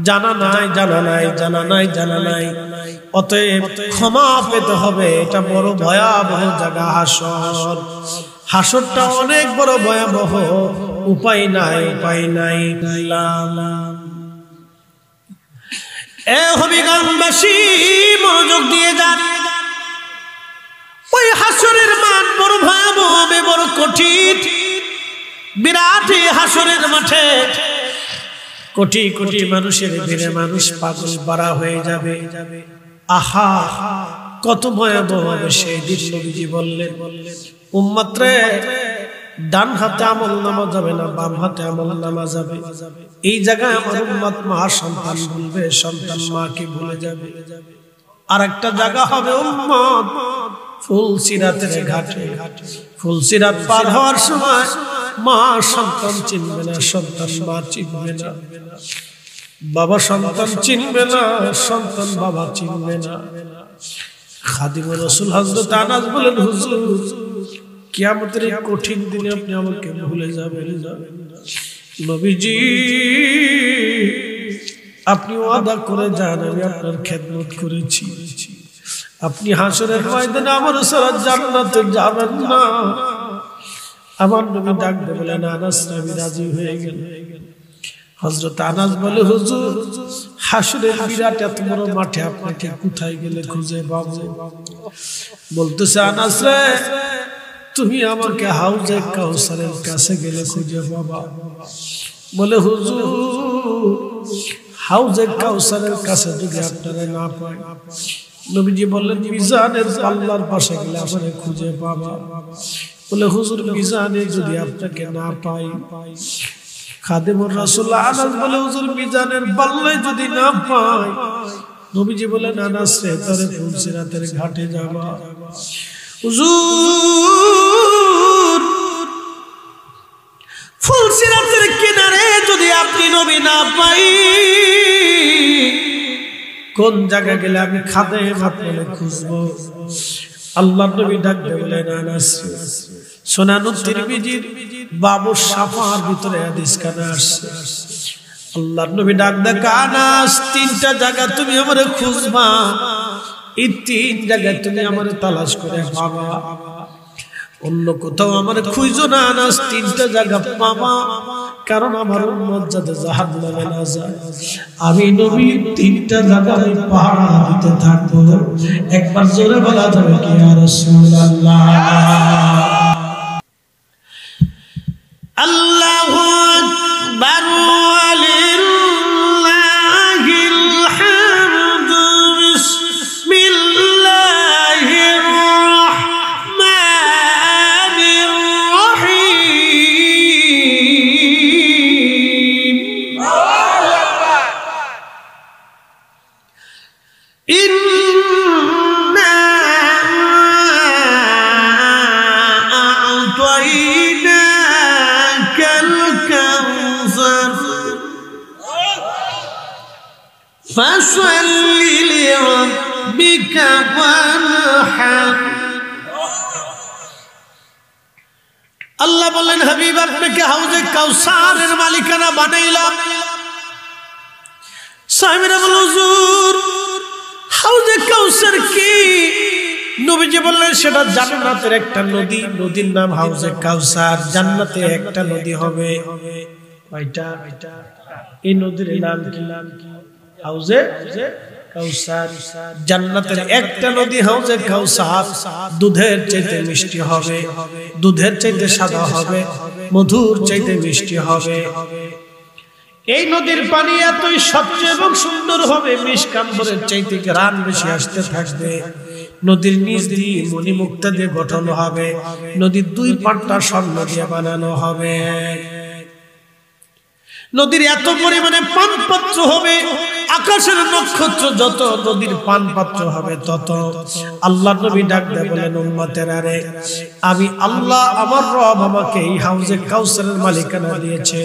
জানা নাই, জানা নাই, জানা নাই, জানা নাই। অতএব ক্ষমা পেতে হবে। এটা বড় ভয়াবহ জায়গা হাসর। হাসরটা অনেক বড় ভয়াবহ, উপায় নাই, উপায় নাই। এ হবিগঞ্জবাসী মনোযোগ দিয়ে যান, ওই হাসরের মাঠ বড় ভয়াবহ হবে, বড় কঠিন, বিরাট হাসরের মাঠে কোটি কোটি মানুষের ভিড়ে মানুষ পাগল পারা হয়ে যাবে। আহা, কত ভয়াবহ হবে সেই দিন। নবীজি বললেন, উম্মত রে, ডান হাতে আমল নামা যাবে না, বাম হাতে আমল নামা যাবে। এই জায়গায় আমার উম্মত মা সন্তান ভুলবে, সন্তান মাকে ভুলে যাবে। আর একটা জায়গা হবে উম্মত ফুলসিরাতের ঘাটে, ফুলসিরাত পার হওয়ার সময় মা সন্তান চিনবে না, সন্তান মা চিনবে না, বাবা সন্তান চিনবে না, সন্তান বাবা চিনবে না। খাদিমুর রাসূল হযরত আনাস বলেন, হুজুর, কিয়ামতের এই কঠিন দিনে আপনি আমাকে ভুলে যাবেন না। নবীজি, আপনি ওয়াদা করে যান, আমি আপনার খেদমত করেছি, আপনি হাসরের ময়দানে আমার সারা জান্নাতে যাবেন না। আমার নবী ডাক দিয়ে বলেন, আনাস, আমি রাজি হয়ে গেল। হযরত আনাস বলে, হুজুর, হাসরের বিরাট এত বড় মাঠে আপনাকে কোথায় গেলে খুঁজে পাবো? বলতেছে, আনাস রে, তুমি আমাকে হাউজে কাউসারের কাছে গেলে খুঁজে পাবা। বলে, হুজুর, হাউজে কাউসারের কাছে যদি আপনারা না পাই, নবীজি বললেন, মিজানের পাল্লার পাশে গেলে আমারে খুঁজে পাবা। বলে, হুজুর, মিজানে যদি আপনাকে না পাই? খাদিমুর রাসূল আনাস বলে, হুজুর, মিজানের পাল্লায় যদি না পাই? নবীজি বলেন, আনাস রে, তারে ফুলসিরাতের ঘাটে যাবা। হুজুর, ফুলসিরাতের কিনারে যদি আপনি নবী না পাই, কোন জায়গা গেলে আমি খাদেম আপনারে খুঁজবো? আল্লাহর নবী ডাক দিয়ে বলেন, আনাস, সুনানুত তিরমিজির বাবুস সাফার ভিতরে হাদিস কানে আসছে। আল্লাহর নবী ডাক দেয়, আনাস, তিনটা জায়গা তুমি আমারে খুঁজবা, এই তিন জায়গায় তুমি আমারে তালাশ করে পাবা, অন্য কোথাও আমারে খুঁজো না। আনাস, তিনটা জায়গা পাবা, কারণ আমার উম্মত যাতে জাহান্নামে না যায়, আমি নবী তিনটা জায়গায় পাহারা দিতে থাকবো। একবার জোরে বলা যাবে কি, ইয়া রাসূলুল্লাহ? আল্লাহু আকবার, ওয়ালিল্লাহিল হামদু, বিসমিল্লাহির রাহমানির রহিম। ইন্না আ'তাইনাকাল কাউসার, ফাসল্লি লিরাব্বিকা ওয়ানহার। আল্লাহ বলেন, হাবিব, আপনাকে হাউজে কাউসারের মালিকানা বানাইলাম। সাহাবীরা বলল, হুজুর, হাউজে কাউসার কি? নবীজি বললেন, সেটা জান্নাতের একটা নদী, নদীর নাম হাউজে কাউসার। জান্নাতে একটা নদী হবে, কয়টা? এই নদীর নাম কি? হাউজে কাউসার। জান্নাতের একটা নদী হাউজে কাউসার, দুধের চাইতে মিষ্টি হবে, দুধের চাইতে সাদা হবে, মধুর চাইতে মিষ্টি হবে। এই নদীর পানি এতই স্বচ্ছ এবং সুন্দর হবে, মিষ্কাম্বরের চাইতে গ্রান বেশি আসতে থাকবে। নদীর নিচ দিয়ে মণিমুক্তা দিয়ে গঠন হবে, নদীর দুই পাড়টা স্বর্ণ দিয়ে বানানো হবে। নদীর এত পরিমাণে পানপত্র হবে, আকাশ আকাশের নক্ষত্র যত, নদীর পান পাত্র হবে তত। আল্লাহর নবী ডাক দেয় বলেন, উম্মতেরা রে, আমি আল্লাহ আমার রব আমাকে এই হাউজে কাউসারের মালিকানা দিয়েছে।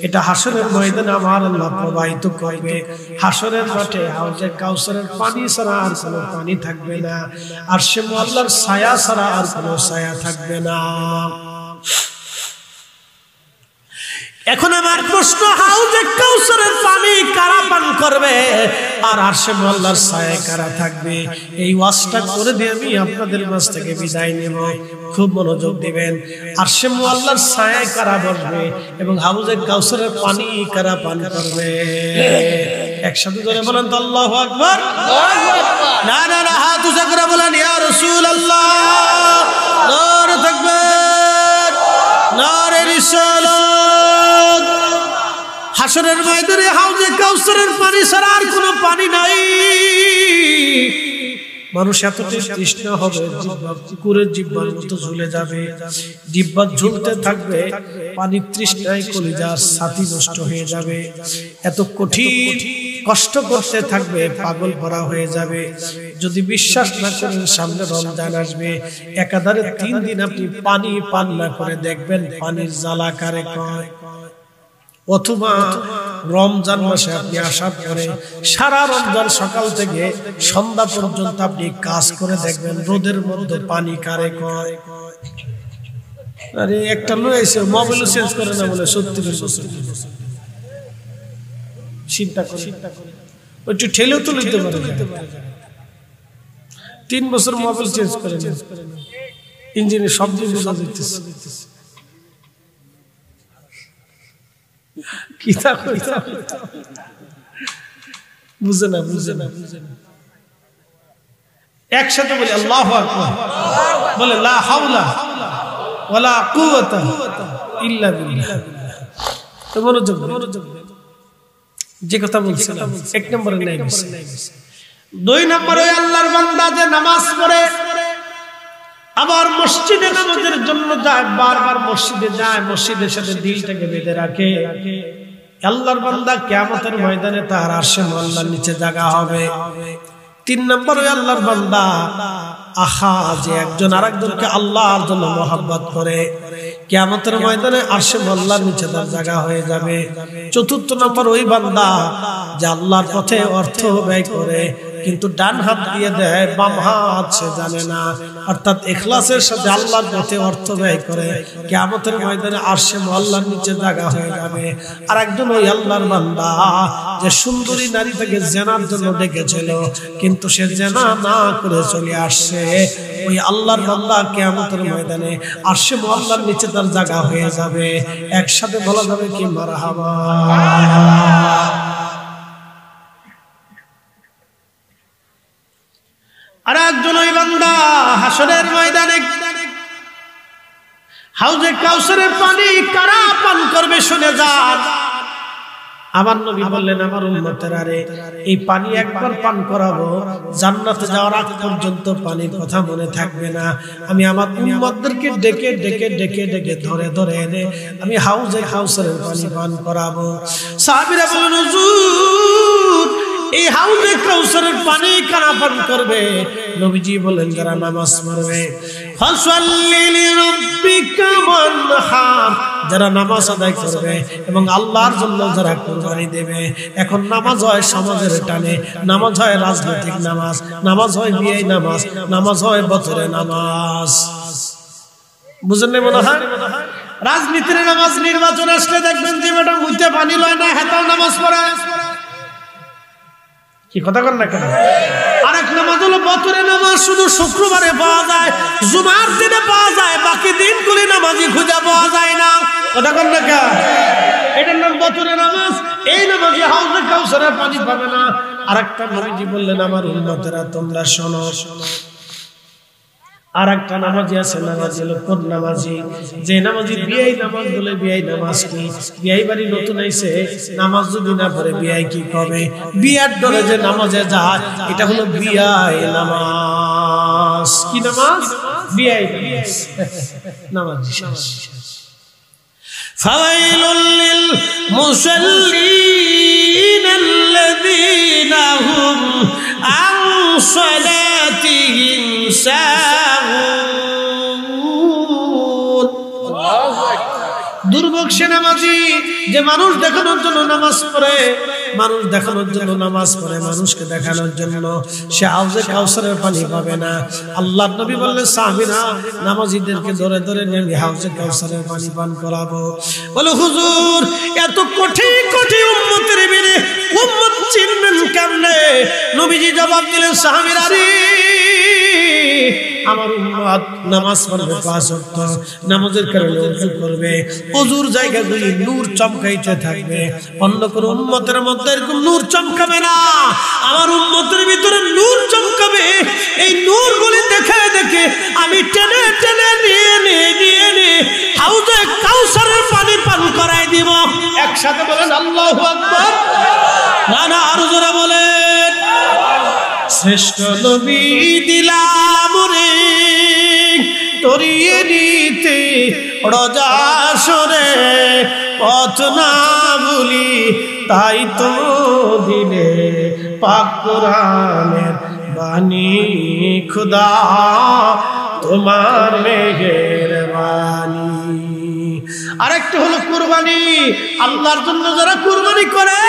এটা হাসরের ময়দানে আমার আল্লাহ প্রবাহিত করবে। হাসরের মাঠে হাউজে কাউসারের পানি ছাড়া আর কোনো পানি থাকবে না, আর সে আল্লাহর ছায়া ছাড়া আর কোনো ছায়া থাকবে না। এখন আমার প্রশ্ন, হাউজে কাউসারের পানি কারা পান করবে, আর আরশে আল্লাহর ছায়ায় কারা থাকবে? এই ওয়াজটা করে দিয়ে আমি আপনাদের মাঝ থেকে বিদায় নেব। খুব মনোযোগ দিবেন। আরশে আল্লাহর ছায়ায় কারা বসবে এবং হাউজে কাউসারের পানি কারা পান করবে? একসাথে ধরে বলেন তো আল্লাহু আকবার। না না না, হাত উঁচা করে বলেন ইয়া রাসূলুল্লাহ। নারে তাকবীর, নারে রিসালাত। হাসরের ময়দানে হাউজে কাউসারের পানি ছাড়া আর কোনো পানি নাই। মানুষ এতটাই তৃষ্ণা হবে, কুকুরের জিহ্বার মতো ঝুলে যাবে, জিহ্বা ঝুলতে থাকবে, পানির তৃষ্ণায় কলিজার ছাতি নষ্ট হয়ে যাবে। এত কঠিন কষ্ট করতে থাকবে, পাগল ভরা হয়ে যাবে। যদি বিশ্বাস না করেন, সামনে রমজান আসবে, একাধারে 3 দিন আপনি পানি পান না করে দেখবেন পানির জ্বালা কারে কয়। অথবা রমজান মাসে আপনি আসার পরে সারা রমজান সকাল থেকে সন্ধ্যা পর্যন্ত আপনি কাজ করে দেখবেন রোদের মধ্যে পানি কারে কয়। আরে একটা লোক এসে মোবাইল চেঞ্জ করে না বলে 70 বছর চিন্তা করে একটু ঠেলেও তো নিতে পারে। 3 বছর মোবাইল চেঞ্জ করে না, ইঞ্জিনের শব্দ বোঝা যাইতেছে। বুঝে না। একসাথে বলি আল্লাহু আকবার, বলে লা হাওলা ওয়ালা কুওয়াতা ইল্লা বিল্লাহ। তো মনোযোগ, যে কথা বলছিলাম 1 নম্বরে নাই, 2 নম্বরে আল্লাহর বান্দা যে নামাজ পড়ে আবার মসজিদে নামাজের জন্য যায়, বারবার মসজিদে যায়, মসজিদের সাথে দিলটাকে বেঁধে রাখে, আল্লাহর বান্দা কিয়ামতের ময়দানে তার আরশে আল্লাহর নিচে জায়গা হবে। 3 নম্বর ওই আল্লাহর বান্দা আহা যে একজন আরেকজনকে আল্লাহর জন্য মহব্বত করে, কিয়ামতের ময়দানে আরশে আল্লাহর নিচে তার জায়গা হয়ে যাবে। 4 নম্বর ওই বান্দা যে আল্লাহর পথে অর্থ ব্যয় করে, কিন্তু ডান হাত দিয়ে দেয়, বাম হাত সে জানে না, অর্থাৎ ইখলাসের সাথে আল্লাহর পথে অর্থ ব্যয় করে, কিয়ামতের ময়দানে আরশে আল্লাহর নিচে জায়গা হয়ে যাবে। আর একজন ওই আল্লাহর বান্দা যে সুন্দরী নারী তাকে জেনার জন্য ডেকেছিল, কিন্তু সে জেনা না করে চলে আসছে, ওই আল্লাহর বান্দা কিয়ামতের ময়দানে আরশে আল্লাহর নিচে তার জায়গা হয়ে যাবে। একসাথে বলা যাবে কি মারহাবা। আর একজন ওই বান্দা হাসরের ময়দানে হাউজে কাউসারের পানি কারা পান করবে শুনে যান। আমার নবী বললেন, আমার উম্মতেরা রে, এই পানি একবার পান করাবো, জান্নাতে যাওয়ার আগ পর্যন্ত পানির কথা মনে থাকবে না। আমি আমার উম্মতদেরকে ডেকে ডেকে ডেকে ডেকে ধরে ধরে এনে আমি হাউজে কাউসারের পানি পান করাবো। সাহাবীরা বলেন, হুজুর এই হাউজে কাউসারের পানি কারা পান করবে? নবীজি বলেন, যারা নামাজ পড়বে। ফাসাল্লি লিরাব্বিকা ওয়ানহার, যারা নামাজ আদায় করবে এবং আল্লাহর জন্য যারা কুরবানি দেবে। এখন নামাজ হয় সমাজের টানে, নামাজ হয় রাজনৈতিক নামাজ, নামাজ হয় বিয়ে নামাজ, নামাজ হয় বছরে নামাজ। বুঝেন না মনে হয়? রাজনীতির নামাজ, নির্বাচন আসলে দেখবেন যে বেটা মুইতে পানি লয় না, হেতাও নামাজ পড়ে। কি কথা কর না কেন? আরেক নামাজ হলো বছরে নামাজ, শুধু শুক্রবারে পাওয়া যায়, জুমার দিনে পাওয়া যায়, বাকি দিনগুলি নামাজি খুঁজে পাওয়া যায় না। কথা কর না কেন? এটার নাম বছরে নামাজ। এই নামাজি হাউজে কাউসারের পানি পাবে না। আরেকটা নবীজি বললেন, আমার উম্মতেরা তোমরা শোনো, আর একটা নামাজি আছে, নামাজি হলো কোন নামাজি? যে নামাজি বিয়াই নামাজ বলে। বিয়াই নামাজ কি? বিয়াই বাড়ি নতুন আইছে, নামাজ যদি না পড়ে বিয়াই কি কবে? বিয়ার ডরে যে নামাজে যায়, এটা হলো বিয়াই নামাজ। কি নামাজ? বিয়াই নামাজ। ফাওয়াইলুল লিল মুসাল্লিন আল্লাযীনা صلاتهم ساهون দুর্ভোগ সে নামাজি যে মানুষ দেখানোর জন্য নামাজ পড়ে, মানুষ দেখানোর জন্য নামাজ পড়ে, মানুষকে দেখানোর জন্য সে হাউজে কাউসারের পানি পাবে না। আল্লাহর নবী বললেন সাহাবীরা নামাজীদেরকে ধরে ধরে নিয়ে হাউজে কাউসারের পানি পান করাবো। বলে হুজুর এত কোটি কোটি উম্মতের ভিড়ে উম্মত চিনবেন কেমনে? নবীজি জবাব দিলেন সাহাবীরা রে আমার উম্মত নামাজ পড়বে 5 ওয়াক্ত, নামাজের কারণে ওযু করবে, ওযুর জায়গাগুলি নূর চমকাইতে থাকবে। অন্য কোন উম্মতের মধ্যে এরকম নূর চমকাবে না, আমার উম্মতের ভিতরে নূর চমকাবে। এই নূরগুলি দেখে দেখে আমি টেনে টেনে নিয়ে হাউজে কাউসারের পানি পান করাই দিব। একসাথে বলেন আল্লাহু আকবার। না আরো জোরে বলেন। শ্রেষ্ঠ নবী দিলাম রে তরিয়ে নিতে রোজা সরে, পথ না ভুলি তাই তো দিলে পাক কোরআনের বাণী খুদা তোমার মেহেরবানি। আরেকটা হলো কুরবানি। আল্লাহর জন্য যারা কুরবানি করে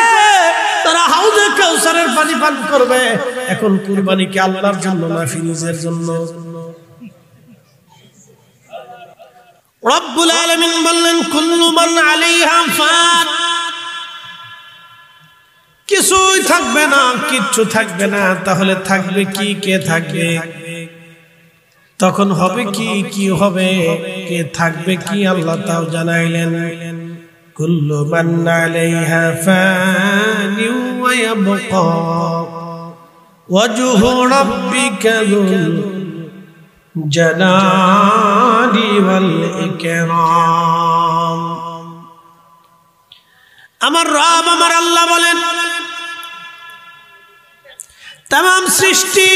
তারা হাউজে কাউসারের পানি পান করবে। এখন কুরবানি কি আল্লাহর জন্য না ফিরিজের জন্য? রব্বুল আলামিন বললেন কুল্লু মান আলাইহা ফান, কিছুই থাকবে না, কিচ্ছু থাকবে না। তাহলে থাকবে কি? কে থাকবে? তখন হবে কি? কি হবে? কে থাকবে কি? আল্লাহ তাও জানাইলেন কুল্লু মান আলাইহা ফান ওয়া ইয়াবকা ওয়াজহু রাব্বিকা যুল জালালি ওয়াল ইকরাম। আমার রব আমার আল্লাহ বলেন तमाम সৃষ্টি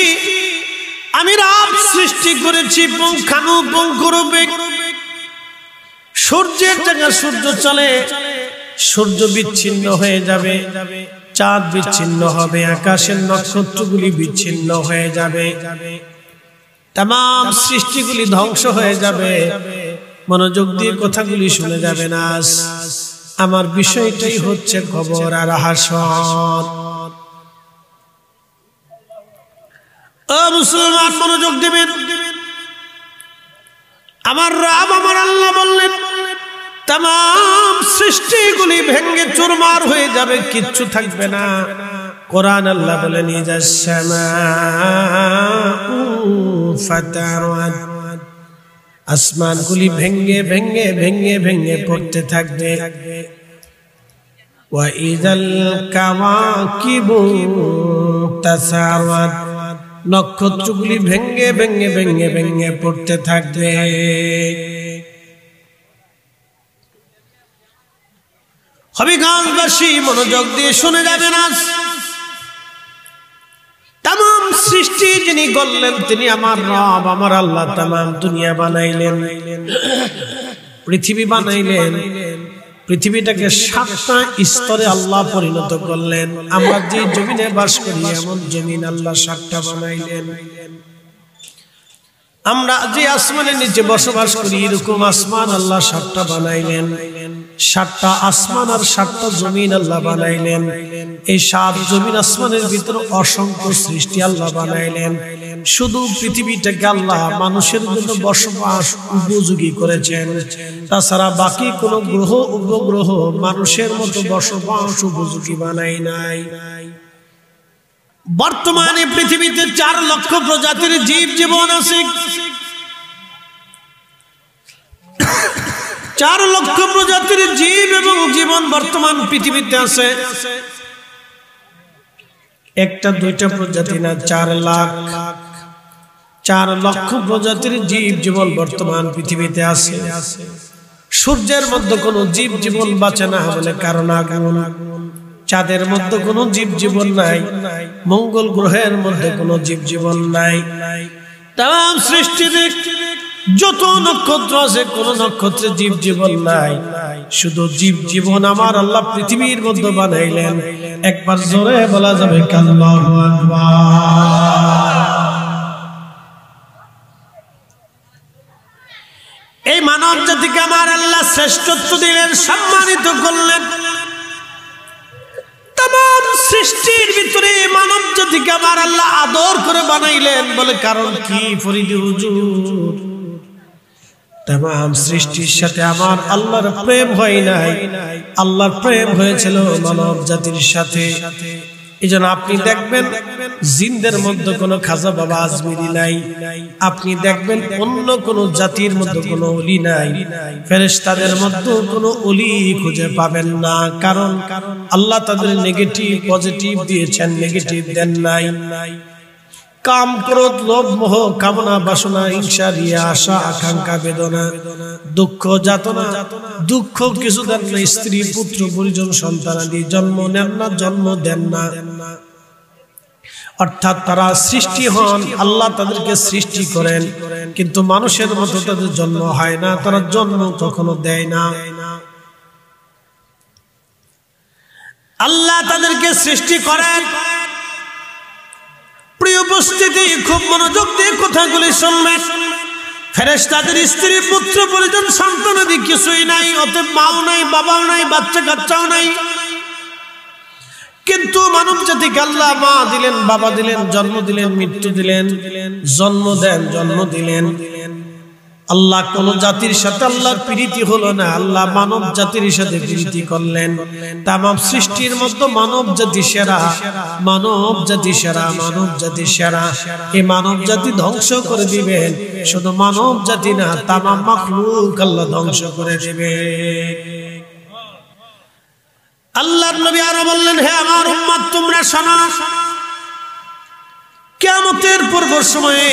আমি রব সৃষ্টি করেছি পুঙ্খানুপুঙ্খরূপে। সূর্যের জায়গায় সূর্য চলে, সূর্য বিচ্ছিন্ন হয়ে যাবে, চাঁদ বিচ্ছিন্ন হবে, আকাশের নক্ষত্রগুলি বিচ্ছিন্ন হয়ে যাবে, तमाम সৃষ্টিগুলি ধ্বংস হয়ে যাবে। মনোযোগ দিয়ে কথাগুলি শুনে যাবে না। আমার বিষয়টাই হচ্ছে খবর আর হাসর। ও মুসলমান মনোযোগ দেবেন। আমার রব আমার আল্লাহ বললেন तमाम সৃষ্টিগুলি ভেঙে চুরমার হয়ে যাবে, কিচ্ছু থাকবে না। কোরআন আল্লাহ বলেন ইজাস সামাউ ফাতারাত, আসমানগুলি ভেঙে ভেঙে ভেঙে ভেঙে পড়তে থাকবে। ওয়া ইজাল কাওয়াকিবু তাসারাত, নক্ষত্রগুলি ভেঙে ভেঙে ভেঙে ভেঙে পড়তে থাকবে। হবিগঞ্জবাসী মনোযোগ দিয়ে শুনে যাবেন। আজ तमाम সৃষ্টি যিনি গড়লেন তিনি আমার রব আমার আল্লাহ। तमाम দুনিয়া বানাইলেন, পৃথিবী বানাইলেন, পৃথিবীটাকে 7টা স্তরে আল্লাহ পরিণত করলেন। আমরা যে জমিনে বাস করি এমন জমিন আল্লাহ 7টা বানাইলেন। আমরা যে আসমানের নিচে বসবাস করি এরকম আসমান আল্লাহ 7টা বানাইলেন। 7টা আসমান আর 7টা জমিন আল্লাহ বানাইলেন। এই 7 জমিন আসমানের ভিতরে অসংখ্য সৃষ্টি আল্লাহ বানাইলেন। শুধু পৃথিবীটাকে আল্লাহ মানুষের জন্য বসবাস উপযোগী করেছেন, তাছাড়া বাকি কোন গ্রহ উপগ্রহ মানুষের মতো বসবাস উপযোগী বানাই নাই। বর্তমানে পৃথিবীতে 4 লক্ষ প্রজাতির জীব জীবন আছে। 4 লক্ষ প্রজাতির জীব এবং জীবন বর্তমান পৃথিবীতে আছে। একটা দুইটা প্রজাতি না, 4 লাখ 4 লক্ষ প্রজাতির জীব জীবন বর্তমান পৃথিবীতে আছে। সূর্যের মধ্যে কোনো জীব জীবন বাঁচে না বলে কারণ আগুন। চাঁদের মধ্যে কোনো জীব জীবন নাই, মঙ্গল গ্রহের মধ্যে কোনো জীব জীবন নাই। तमाम সৃষ্টিতে যত নক্ষত্র আছে কোন নক্ষত্রে জীব জীবন নাই, শুধু জীব জীবন আমার আল্লাহ পৃথিবীর মধ্যে বানাইলেন। একবার জোরে বলা যাবে আল্লাহু আকবার। শ্রেষ্ঠত্ব দিলেন, সম্মানিত করলেন। तमाम সৃষ্টির ভিতরে মানব জাতিকে আমার আল্লাহ আদর করে বানাইলেন। বলে কারণ কি ফরিদি হুজুর? तमाम সৃষ্টির সাথে আমার আল্লাহর প্রেম হয় নাই, আল্লাহর প্রেম হয়েছিল মানব জাতির সাথে। এজন্য আপনি দেখবেন জিনদের মধ্যে কোনো খাজা বাবা আজমিরি নাই, আপনি দেখবেন অন্য কোন জাতির মধ্যে কোনো ওলি নাই, ফেরেশতাদের মধ্যে কোনো ওলি খুঁজে পাবেন না। কারণ আল্লাহ তাদের নেগেটিভ পজিটিভ দিয়েছেন, নেগেটিভ দেন নাই। কাম ক্রোধ লোভ মোহ কামনা বাসনা হিংসা রিয়া আশা আকাঙ্ক্ষা বেদনা দুঃখ যাতনা, দুঃখ কিছু দেন না, স্ত্রী পুত্র পরিজন সন্তানাদি জন্ম নেন না, জন্ম দেন না। অর্থাৎ তারা সৃষ্টি হন, আল্লাহ তাদেরকে সৃষ্টি করেন, কিন্তু মানুষের মতো তাদের জন্ম হয় না, তারা জন্ম কখনো দেয় না। আল্লাহ তাদেরকে সৃষ্টি করেন। প্রিয় উপস্থিতি, খুব মনোযোগ দিয়ে কথাগুলি শুনবেন। ফেরেশতাদের স্ত্রী পুত্র পরিজন সন্তানাদি কিছুই নাই, অতএব মাও নাই, বাবাও নাই, বাচ্চা কাচ্চাও নাই। কিন্তু মানব জাতিকে আল্লাহ মা দিলেন, বাবা দিলেন, জন্ম দিলেন, মৃত্যু দিলেন, জন্ম দেন, জন্ম দিলেন। আল্লাহ কোন জাতির সাথে আল্লাহর প্রীতি হলো না, আল্লাহ মানব জাতির সাথে প্রীতি করলেন। তামাম সৃষ্টির মধ্যে মানব জাতি সেরা, মানব জাতি সেরা, মানব জাতি সেরা। এই মানব জাতি ধ্বংস করে দিবেন, শুধু মানব জাতি না, তামাম মাখলুক আল্লাহ ধ্বংস করে দিবে। আল্লাহর নবী আরো বললেন, হে আমার উম্মত তোমরা শোনো, কিয়ামতের পূর্ব সময়ে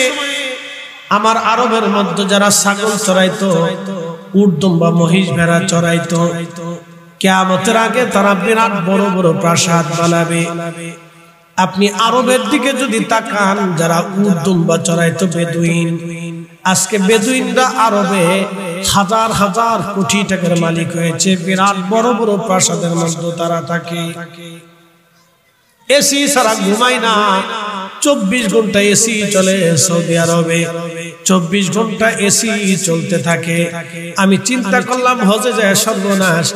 আমার আরবের মধ্যে যারা ছাগল চড়াইতো, উট দুম্বা মহিষ ভেড়া চড়াইতো, কিয়ামতের আগে তারা বিরাট বড় বড় প্রাসাদ বানাবে। আপনি আরবের দিকে যদি তাকান, যারা উট দুম্বা চড়াইতো বেদুইন, আজকে বেদুইনরা আরবে হাজার হাজার কোটি টাকার মালিক হয়েছে, বিরাট বড় বড় প্রাসাদের মধ্যে তারা থাকে। এসি ছাড়া ঘুমায় না, 24 ঘন্টা এসি চলে সৌদি আরবে, 24 ঘন্টা এসি চলতে থাকে। আমি চিন্তা করলাম হজে যায় সর্বনাশ,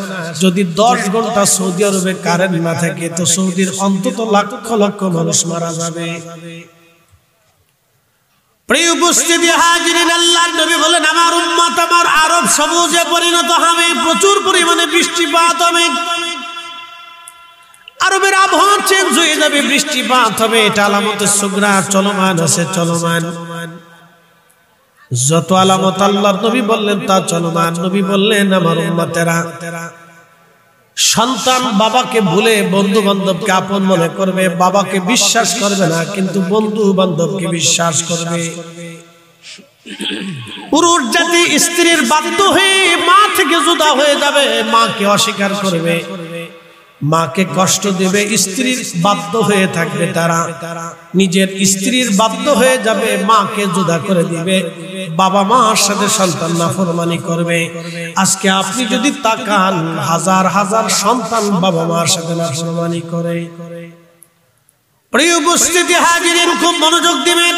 যদি 10 ঘন্টা সৌদি আরবে কারেন্ট না থাকে তো সৌদির অন্তত লক্ষ লক্ষ মানুষ মারা যাবে। প্রিয় উপস্থিতি হাজিরিন, আল্লাহর নবী বলেন, আমার উম্মত আমার আরব সবুজে পরিণত হবে, প্রচুর পরিমাণে বৃষ্টিপাত হবে, আরবের আবহাওয়া চেঞ্জ হয়ে যাবে, বৃষ্টিপাত হবে। এটা আলামতে সুগরা চলমান আছে, চলমান। যত আলামত আল্লাহর নবী বললেন তা চলমান। নবী বললেন, আমার উম্মতেরা, সন্তান বাবাকে ভুলে বন্ধু বান্ধবকে আপন মনে করবে, বাবাকে বিশ্বাস করবে না, কিন্তু বন্ধু বান্ধবকে বিশ্বাস করবে। পুরুষ জাতি স্ত্রীর বাধ্য হয়ে মা থেকে জুদা হয়ে যাবে, মাকে অস্বীকার করবে, মাকে কষ্ট দেবে, স্ত্রীর বাধ্য হয়ে থাকবে, তারা নিজের স্ত্রীর বাধ্য হয়ে যাবে, মাকে জুদা করে দিবে, বাবা মার সাথে সন্তান নাফরমানি করবে। আজকে আপনি যদি তাকান, হাজার হাজার সন্তান বাবা মার সাথে নাফরমানি করে। প্রিয় উপস্থিতি হাজিরিন, খুব মনোযোগ দিবেন।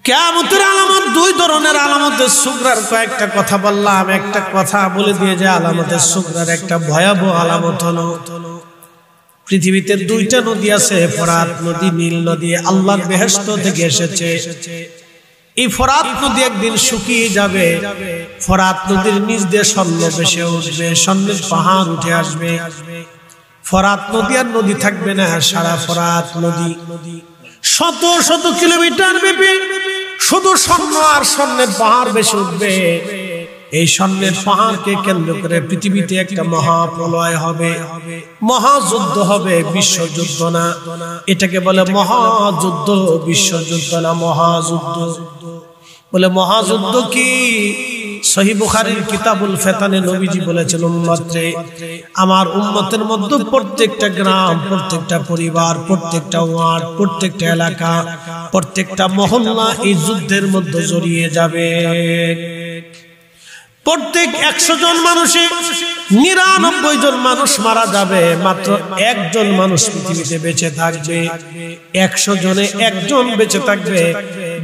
কিয়ামতের আলামত দুই ধরনের। আলামতের সুগরার কয়েকটা কথা বললাম, একটা কথা বলে দিয়ে যে আলামতের সুগরার একটা ভয়াবহ আলামত হলো, পৃথিবীতে দুইটা নদী আছে, ফোরাত নদী, নীল নদী, আল্লাহর বেহেশত থেকে এসেছে। এই ফোরাত নদী একদিন শুকিয়ে যাবে, ফোরাত নদীর নিচ দিয়ে স্বর্ণ ভেসে উঠবে, স্বর্ণের পাহাড় উঠে আসবে, ফোরাত নদী আর নদী থাকবে না। সারা ফোরাত নদী শত শত কিলোমিটার ব্যাপী শুধু স্বর্ণ আর স্বর্ণের পাহাড় ভেসে উঠবে। এই স্বর্ণের পাহাড়কে কেন্দ্র করে পৃথিবীতে একটা মহাপ্রলয় হবে, মহাযুদ্ধ হবে, বিশ্বযুদ্ধ না, এটাকে বলে মহাযুদ্ধ, বিশ্বযুদ্ধ না, মহাযুদ্ধ। বলে মহাযুদ্ধ কি? সহিহ বুখারীর কিতাবুল ফিতানে নবীজি বলেছেন, উম্মতে, আমার উম্মতের মধ্যে প্রত্যেকটা গ্রাম, প্রত্যেকটা পরিবার, প্রত্যেকটা ওয়ার্ড, প্রত্যেকটা এলাকা, প্রত্যেকটা মহল্লা এই যুদ্ধের মধ্যে জড়িয়ে যাবে। প্রত্যেক 100 জন মানুষে 99 জন মানুষ মারা যাবে, মাত্র একজন মানুষ পৃথিবীতে বেঁচে থাকবে। 100 জনে একজন বেঁচে থাকবে,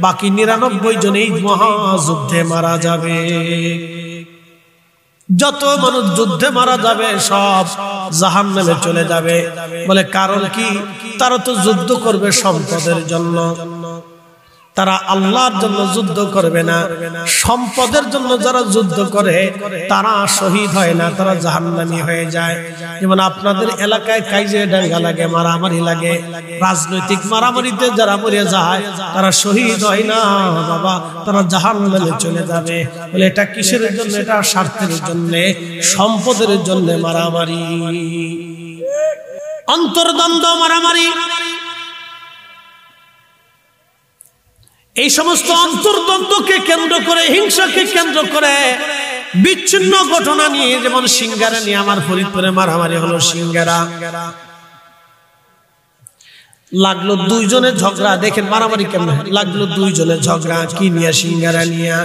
বাকি 99 জন এই মহাযুদ্ধে মারা যাবে। যত মানুষ যুদ্ধে মারা যাবে সব জাহান্নামে চলে যাবে। বলে কারণ কি? তারা তো যুদ্ধ করবে সম্পদের জন্য, তারা আল্লাহর জন্য যুদ্ধ করবে না। সম্পদের জন্য যারা যুদ্ধ করে তারা শহীদ হয় না, তারা জাহান্নামী হয়ে যায়। যেমন আপনাদের এলাকায় কাইজে ডাঙ্গা লাগে, মারামারি লাগে, রাজনৈতিক মারামারিতে যারা মরে যায় তারা শহীদ হয় না বাবা, তারা জাহান্নামে চলে যাবে। বলে এটা কিসের জন্য? এটা স্বার্থের জন্য, সম্পদের জন্য মারামারি, অন্তর্দ্বন্দ্ব মারামারি। এই সমস্ত অন্তর্দ্বন্দ্বকে কেন্দ্র করে, হিংসাকে কেন্দ্র করে বিচ্ছিন্ন ঘটনা নিয়ে, যেমন সিঙ্গারা নিয়ে আমার ফরিদপুরে মারামারি হলো। সিঙ্গারা লাগলো 2 জনের ঝগড়া। দেখেন মারামারি কেমন লাগলো, 2 জনের ঝগড়া। কি নিয়ে? সিঙ্গারা নিয়া,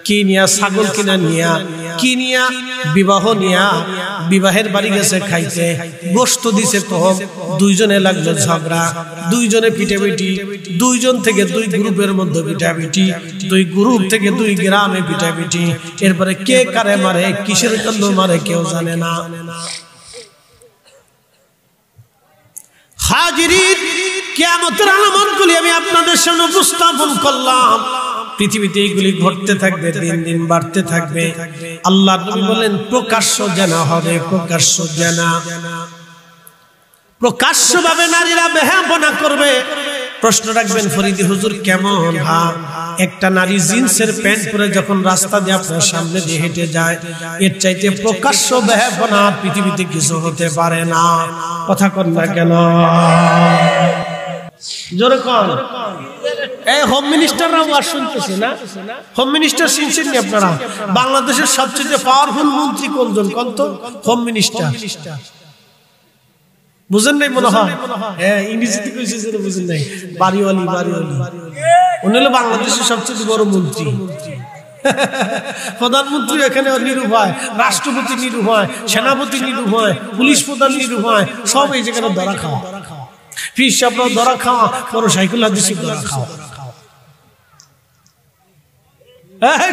কি নিয়া? ছাগল কিনা নিয়া, কি নিয়া? বিবাহ নিয়া। বিবাহের বাড়ি গেছে খাইতে, গোশত দিছে কম, 2 জনে লাগলো ঝগড়া, 2 জনে পিটাপিটি, 2 জন থেকে 2 গ্রুপের মধ্যে পিটাপিটি, 2 গ্রুপ থেকে 2 গ্রামে পিটাপিটি। এরপরে কে কারে মারে, কিসের জন্য মারে কেউ জানে না। হাজিরিন, কিয়ামতের আলামতগুলি আমি আপনাদের সামনে উপস্থাপন করলাম। পৃথিবীতে এইগুলি ঘটতে থাকবে, দিন দিন বাড়তে থাকবে। আল্লাহ নবী বলেন প্রকাশ্য জানা হবে, প্রকাশ্য জানা। প্রকাশ্যভাবে নারীরা বেহায়াপনা করবে। প্রশ্ন রাখবেন ফরিদি হুজুর কেমন? হ্যাঁ, একটা নারী জিন্সের প্যান্ট পরে যখন রাস্তা দিয়ে আপনার সামনে দিয়ে হেঁটে যায়, এর চাইতে প্রকাশ্য বেহায়াপনা পৃথিবীতে কিছু হতে পারে না। কথা কন না কেন? জোরে কন। এই হোম মিনিস্টাররা ওয়াজ শুনতেছে না? হোম মিনিস্টার শুনছেন নি আপনারা? বাংলাদেশের সবচেয়ে পাওয়ারফুল মন্ত্রী কোনজন? কোন তো? Home minister. বুঝেন নাই মনে হয়? হ্যাঁ, ইংরেজিতে কইছে যে বুঝেন নাই। বাড়িওয়ালি, বাড়িওয়ালি উনি হলো বাংলাদেশের সবচেয়ে বড় মন্ত্রী। প্রধানমন্ত্রী এখানে নিরুপায়, রাষ্ট্রপতি নিরুপায়, সেনাপতি নিরুপায়, পুলিশ প্রধান নিরুপায়, সব এই জায়গায় ধরা খাওয়া। ফিস সাহেবরাও ধরা খাওয়া, বড় সাইকুল হাদিসি ধরা খাওয়া।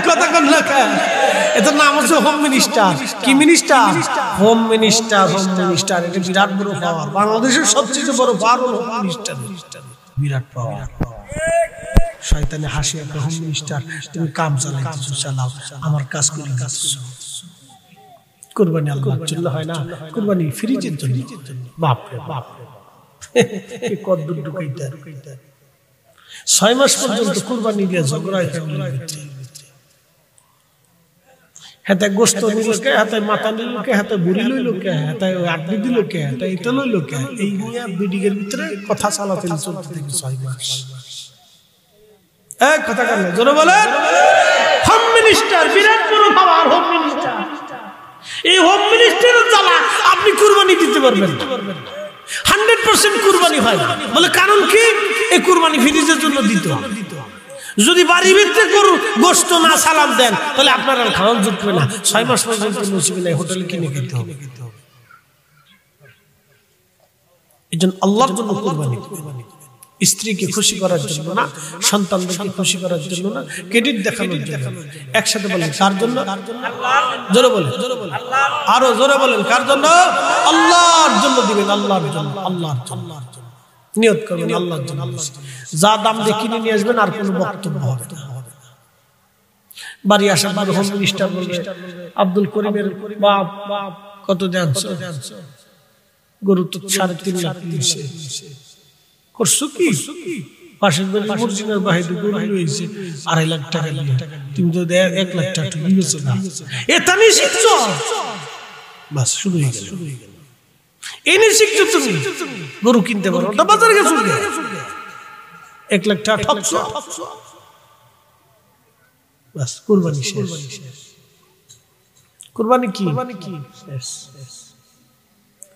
কথা কন না কেন? এটার নাম হচ্ছে হোম মিনিস্টার। কি minister? Home minister. Home minister এটা বিরাট বড় পাওয়ার। বাংলাদেশের সবচেয়ে বড় পাওয়ার হোম মিনিস্টার। বিরাট পাওয়ার। শয়তানে হাসি, একটা হোম মিনিস্টার, তুমি কাম চালাইতেছো, চালাও, আমার কাজ করে যাচ্ছো। কুরবানি আল্লাহর জন্য হয় না, কুরবানি ফ্রিজের জন্য। বাপ রে বাপ, কি কদ্দুর ঢুকাইতে। 6 মাস পর্যন্ত কুরবানি দিয়ে ঝগড়া হয়। হাতে গোস্ত নিল কে, হাতে মাথা নিল কে, হাতে বুড়ি লইল কে, হাতে আড্ডি দিল কে, হাতে এটা লইল কে। এই নিয়ে বিডিগের ভিতরে কথা চালাতে চলতে থেকে 6 মাস। এক কথা কানে জোরে বলে, হোম মিনিস্টার বিরাট বড় পাওয়ার। হোম মিনিস্টার, এই হোম মিনিস্টারের জ্বালা আপনি কুরবানি দিতে পারবেন না। 100% কুরবানি হয়। বলে কারণ কি? এই কুরবানি ফ্রিজের জন্য দিতে হবে। যদি বাড়ি ভিতরে গোশত না সালাম দেন তাহলে আপনার আর খাওয়ান জুটবে না। 6 মাস পর্যন্ত নসিবে নাই, হোটেলে কিনে খেতে হবে। এই জন্য আল্লাহর জন্য কুরবানি, স্ত্রীকে খুশি করার জন্য না, সন্তানদেরকে খুশি করার জন্য না, ক্রেডিট দেখানোর জন্য। একসাথে বলেন কার জন্য? জোরে বলেন, আরো জোরে বলেন কার জন্য? আল্লাহর জন্য দিবেন, আল্লাহর জন্য, আল্লাহর জন্য নিয়ত করবেন, আল্লাহর জন্য। যা দাম দিয়ে কিনে নিয়ে আসবেন, আর কোনো বক্তব্য হবে না। বাড়ি আসার পর হোম মিনিস্টার বলবে, আব্দুল করিমের বাপ কত দেন? গরু তো 3.5 লাখ দিয়েছে। করছো কি? পাশের বাড়ি মর্জিনার বাহিরে গরু লইছে 2.5 লাখ টাকা দিয়ে, তুমি তো 1 লাখ টাকা দিয়েছো না। এটা নিয়ে শিখছো, বাস শুরু হয়ে গেল। এনে শিখছো তুমি গরু কিনতে পারো, ওটা বাজারে গেছো 1 লাখ টাকা ঠকছো, বাস কুরবানি শেষ। কুরবানি কি?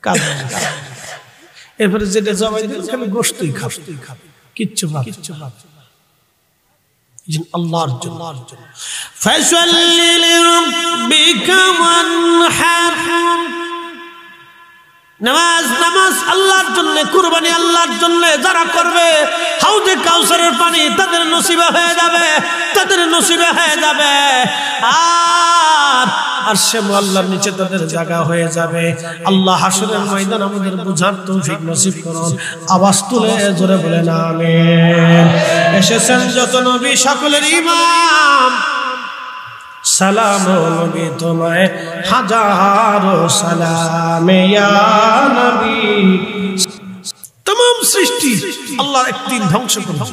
কাজ। এরপরে যেটা জবাই দিল খালি গোশতই খাবে, কিচ্ছু পাবে আল্লাহর জন্য। ফাসাল্লি লিরাব্বিকা ওয়ানহার, নামাজ নামাজ আল্লাহর জন্য, কুরবানি আল্লাহর জন্য যারা করবে, হাউজে কাউসারের পানি তাদের নসিবে হয়ে যাবে, তাদের নসিবে হয়ে যাবে। আর আরশে মুআল্লার নিচে তাদের জায়গা হয়ে যাবে। আল্লাহ হাসরের ময়দান আমাদের বুঝার তৌফিক নসিব করুন। আওয়াজ তুলে জোরে বলেন আমিন। এসেছেন যত নবী সকলের ইমাম, সালাম নবী তোমায় হাজারো সালাম ইয়া নবী। तमाम সৃষ্টি আল্লাহ একদিন ধ্বংস করবে।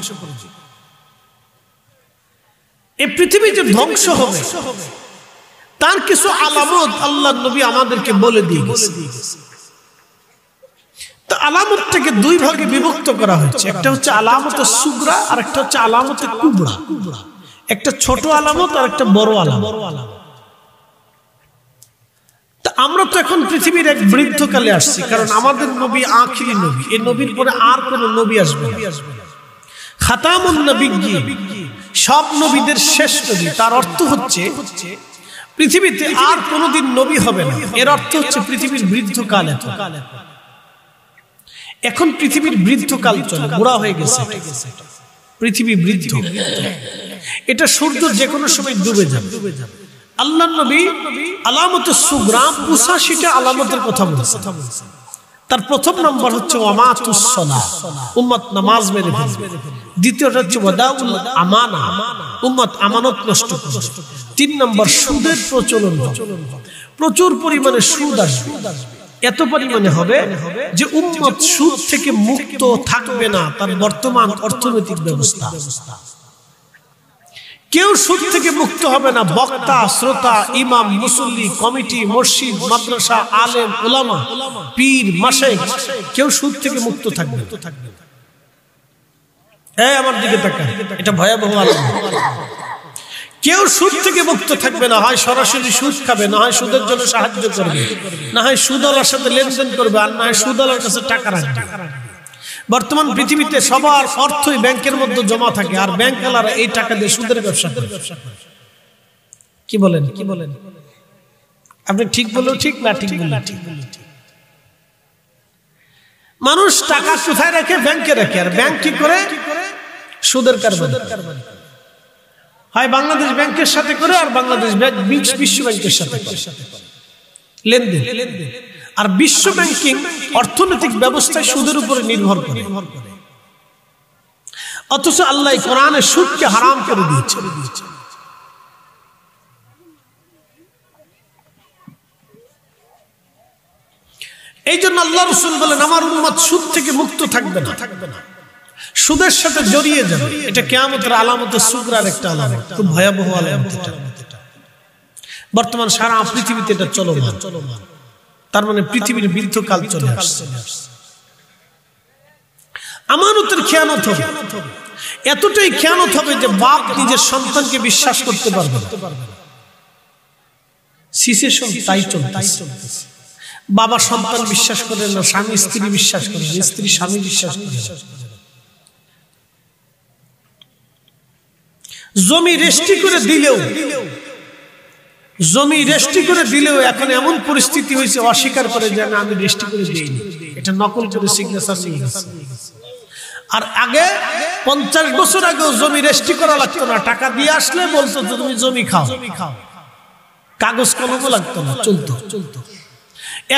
এই পৃথিবী যে ধ্বংস হবে তার কিছু আলামত আল্লাহর নবী আমাদেরকে বলে দিয়ে গেছে। তো আলামতটাকে দুই ভাগে বিভক্ত করা হয়েছে, একটা হচ্ছে আলামতে সুগরা আর একটা হচ্ছে আলামতে কুবরা। একটা ছোট আলামত আর একটা বড় আলামত। তা আমরা তো এখন পৃথিবীর এক বৃদ্ধকালে আসছি, কারণ আমাদের নবী আখিরি নবী, এই নবীর পরে আর কোন নবী আসবে না। খাতামুন নবিয়্যি, সব নবীদের শেষ নবী। তার অর্থ হচ্ছে পৃথিবীতে আর কোনদিন নবী হবে না। এর অর্থ হচ্ছে পৃথিবীর বৃদ্ধকাল। এখন পৃথিবীর বৃদ্ধকাল চলে, বুড়া হয়ে গেছে পৃথিবী, বৃদ্ধ। এটা সূর্য যে কোনো সময় ডুবে যাবে। আল্লাহর নবী আলামতে সুগরা ৮৫টা আলামতের কথা বলেছেন। তার প্রথম নম্বর হচ্ছে ওয়ামাতুস সালাহ, উম্মত নামাজ মেরে ফেলবে। দ্বিতীয়টা হচ্ছে ওয়াদাউল আমানা, উম্মত আমানত নষ্ট করবে। ৩ নম্বর সুদের প্রচলন, প্রচুর পরিমাণে সুদ আসবে। এত পরিমাণে হবে যে উম্মত সুদ থেকে মুক্ত থাকবে না। তার বর্তমান অর্থনৈতিক ব্যবস্থা, কেউ সুদ থেকে মুক্ত হবে না। বক্তা, শ্রোতা, ইমাম, মুসল্লি, কমিটি, মসজিদ, মাদ্রাসা, আলেম, উলামা, পীর, মাশায়েখ, কেউ সুদ থেকে মুক্ত থাকবে না। এই আমার দিকে তাকান, এটা ভয়াবহ আলামত। কেউ সুদ থেকে মুক্ত থাকবে না। হয় সরাসরি সুদ খাবে, না হয় সুদের জন্য সাহায্য করবে, না হয় সুদওয়ালার সাথে লেনদেন করবে, আর না হয় সুদওয়ালার কাছে টাকা রাখবে। বর্তমান পৃথিবীতে সবার অর্থই ব্যাংকের মধ্যে জমা থাকে, আর ব্যাংকওয়ালারা এই টাকা দিয়ে সুদের ব্যবসা করে। কি বলেন? কি বলেন? আপনি ঠিক বললেও ঠিক, না ঠিক বললেও ঠিক। মানুষ টাকা কোথায় রাখে? ব্যাংকে রাখে। আর ব্যাংক কি করে? সুদের কারবার। হয় বাংলাদেশ ব্যাংকের সাথে করে, আর বাংলাদেশ বিশ্ব ব্যাংকের সাথে লেনদেন। আর বিশ্ব ব্যাংকিং অর্থনৈতিক ব্যবস্থায় সুদের উপরে নির্ভর করে। অথচ আল্লাহ কোরআনে সুদকে হারাম করে দিয়েছে। এই জন্য আল্লাহ রাসূল বলেন, আমার উম্মত সুদ থেকে মুক্ত থাকবে না, সুদের সাথে জড়িয়ে যাবে। এটা কিয়ামতের আলামতে সুগরার একটা আলামত, খুব ভয়াবহ আলামত। বর্তমান সারা পৃথিবীতে এটা চলমান। তার মানে পৃথিবীর বৃদ্ধকাল চলে আসছে। আমানতের খেয়ানত হবে, এতটাই খেয়ানত হবে যে বাপ নিজের সন্তানকে বিশ্বাস করতে পারবে না। সিচুয়েশন তাই চলতেছে। বাবা সন্তান বিশ্বাস করে না, স্বামী স্ত্রী বিশ্বাস করে না, স্ত্রী স্বামী বিশ্বাস করে না। জমি রেজিস্ট্রি করে দিলেও এখন এমন পরিস্থিতি হয়েছে, অস্বীকার করে যে না, আমি রেজিস্ট্রি করে দিইনি, এটা নকল করে সিগনেচার নিয়ে গেছে। আর আগে 50 বছর আগেও জমি রেজিস্ট্রি করা লাগতো না, টাকা দিয়ে আসলে বলতো তুমি জমি খাও, কাগজ কলমও লাগতো না, চলতো।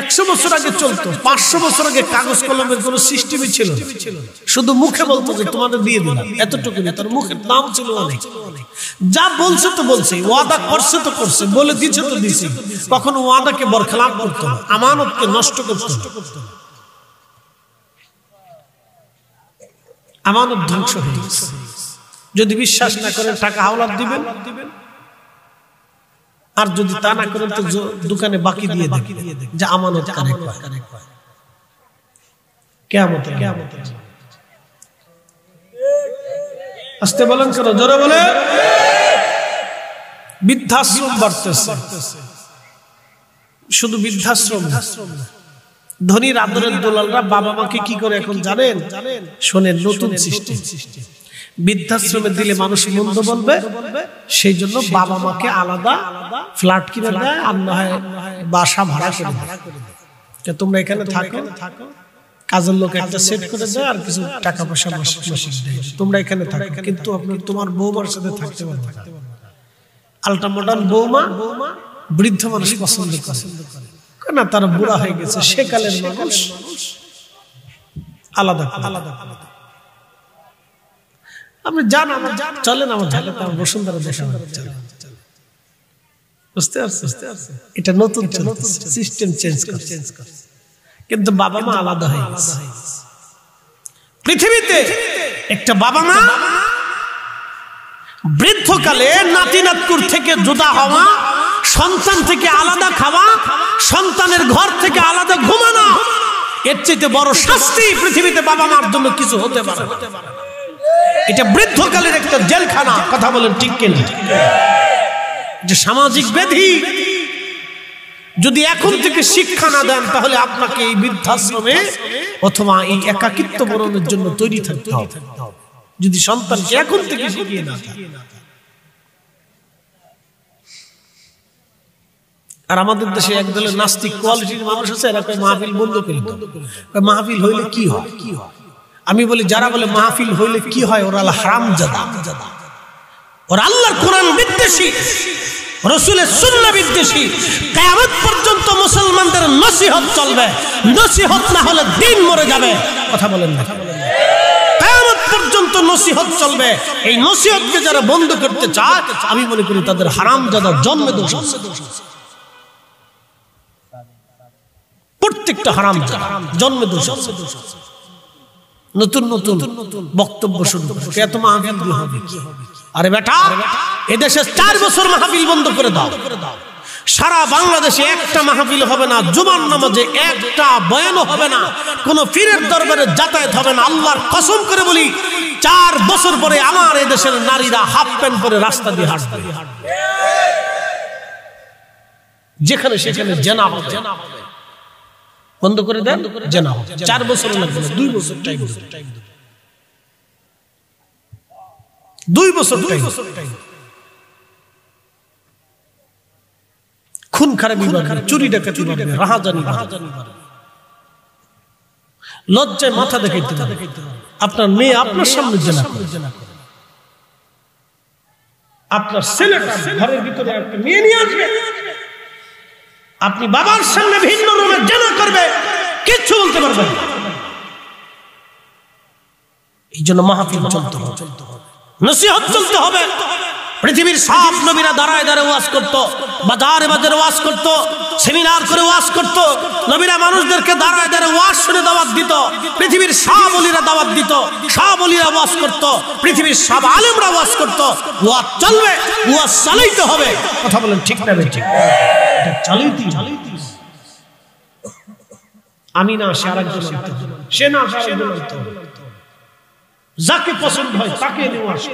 100 বছর আগে চলতো, 500 বছর আগে কাগজ কলমের কোনো সিস্টেমই ছিল না। শুধু মুখে বলতো যে তোমাদের দিয়ে দিলাম, এতটুকু। তার মুখের নাম ছিল অনেক। যা বলছে তো বলছে, ওয়াদা করছে তো করছে, বলে দিচ্ছে তো দিছে। কখনো ওয়াদাকে বরখেলাপ করতো না, আমানতকে নষ্ট করতো না। আমানত ধ্বংস হয়ে গেছে। যদি বিশ্বাস না করেন টাকা হাওলাত দিবেন, আর যদি তা না করেন তো দোকানে বাকি দিয়ে দেন, যে আমানত কারে কয়। কিয়ামতের আস্তে বলেন, কেন জোরে বলে। বৃদ্ধাশ্রম বাড়তেছে, শুধু বৃদ্ধাশ্রম না, ধনীর আদরের দোলালরা বাবা মাকে কি করে এখন জানেন? শোনেন, নতুন সিস্টেম। বৃদ্ধাশ্রমে দিলে মানুষ মন্দ বলবে, সেই জন্য বাবা মাকে আলাদা ফ্ল্যাট কিনে দেয়, আর না হয় বাসা ভাড়া করে দেয়। তোমরা এখানে থাকো, কাজের লোক একটা সেট করে দেয় আর কিছু টাকা পয়সা মাসিক দেয়, তোমরা এখানে থাকো, কিন্তু তোমার বৌমার সাথে থাকতে পারবে না। আলটা মডার্ন বৌমা বৃদ্ধ মানুষ পছন্দ করে না, তারা বুড়া হয়ে গেছে, সেকালের মানুষ আলাদা আলাদা। আপনি জান আমার চলেন, আমার ঢাকাতে আমার বসুন্ধরা দেখা বুঝতে পারছি, এটা নতুন সিস্টেম চেঞ্জ করছে, কিন্তু বাবা মা আলাদা হয়ে গেছে। পৃথিবীতে একটা বাবা মা বৃদ্ধকালে নাতি নাতকুর থেকে জুদা হওয়া, সন্তান থেকে আলাদা খাওয়া, সন্তানের ঘর থেকে আলাদা ঘুমানো, এর চাইতে বড় শাস্তি পৃথিবীতে বাবা মার জন্য কিছু হতে পারে না। এটা বৃদ্ধকালের একটা জেলখানা, কথা বলেন ঠিক কিনা? যে সামাজিক ব্যাধি যদি এখন থেকে শিক্ষা না দেন, তাহলে আপনাকে এই বৃদ্ধাশ্রমে অথবা এই একাকিত্ব বরণের জন্য তৈরি থাকতে হবে, যদি সন্তানকে এখন থেকে শিখিয়ে না দেন। আর আমাদের দেশে একদলের নাস্তিক কোয়ালিটির মানুষ আছে, এরা কয় মাহফিল বন্ধ করে দাও। মাহফিল হইলে কি হয়? আমি বলি, যারা বলে মাহফিল হইলে কি হয়, ওরা হারামজাদা, ওরা আল্লাহর কোরআন বিদ্বেষী, রাসূলের সুন্নাহ বিদ্বেষী। কিয়ামত পর্যন্ত মুসলমানদের নসিহত চলবে, নসিহত না হলে দিন মরে যাবে, কথা বলেন না? কিয়ামত পর্যন্ত নসিহত চলবে। এই নসিহতকে যারা বন্ধ করতে চায়, আমি মনে করি তাদের হারামজাদা জন্মে দোষ আছে। প্রত্যেকটা হারামজাদা জন্মে দোষ আছে। নতুন নতুন বক্তব্য শুরু করে, এত মাহফিল হবে। আরে বেটা, এদেশে 4 বছর মাহফিল বন্ধ করে দাও, সারা বাংলাদেশে একটা মাহফিল হবে না, জুমার নামাজে একটা বয়ানও হবে না, কোন পীরের দরবারে যাতায়াত হবে না। আল্লাহর কসম করে বলি, 4 বছর পরে আমার এদেশের নারীরা হাফ প্যান্ট পরে রাস্তা দিয়ে হাঁটবে, যেখানে সেখানে জেনা হবে। বন্ধ করে দেন, জেনা হবে। 4 বছর লাগবে না, 2 বছর টাইম, 2 বছর টাইম। খুন খারাপি বাড়বে, চুরি ডাকাতি বাড়বে, রাহাজানি বাড়বে, লজ্জায় মাথা দেখাইতে পারে। আপনার মেয়ে আপনার সামনে জেনা করে, আপনার ছেলেটা ঘরের ভিতরে একটা মেয়ে নিয়ে আসবে, আপনি বাবার সামনে ভিন্ন রুমে জেনা করবে, কিচ্ছু বলতে পারবেন না। এই জন্য মাহফিল চলতে হবে, নসিহত চলতে হবে। পৃথিবীর সব নবীরা দাঁড়ায় দাঁড়ায় ওয়াজ করতো, বাজারে বাজারে ওয়াজ করতো, সেমিনার করে ওয়াজ করতো। নবীরা মানুষদেরকে দাঁড়ায় দাঁড়ায় ওয়াজ শুনে দাওয়াত দিত। পৃথিবীর সব ওলিরা দাওয়াত দিত, সব ওলিরা ওয়াজ করতো, পৃথিবীর সব আলেমরা ওয়াজ করতো। ওয়াজ চলবে, ওয়াজ চালাইতে হবে, কথা বলেন ঠিক না? ঠিক, এটা চালাইতে। আমি না, সে আরেকজন, সে না, সে আরেকজন, যাকে পছন্দ হয় তাকে নিয়ে আসে।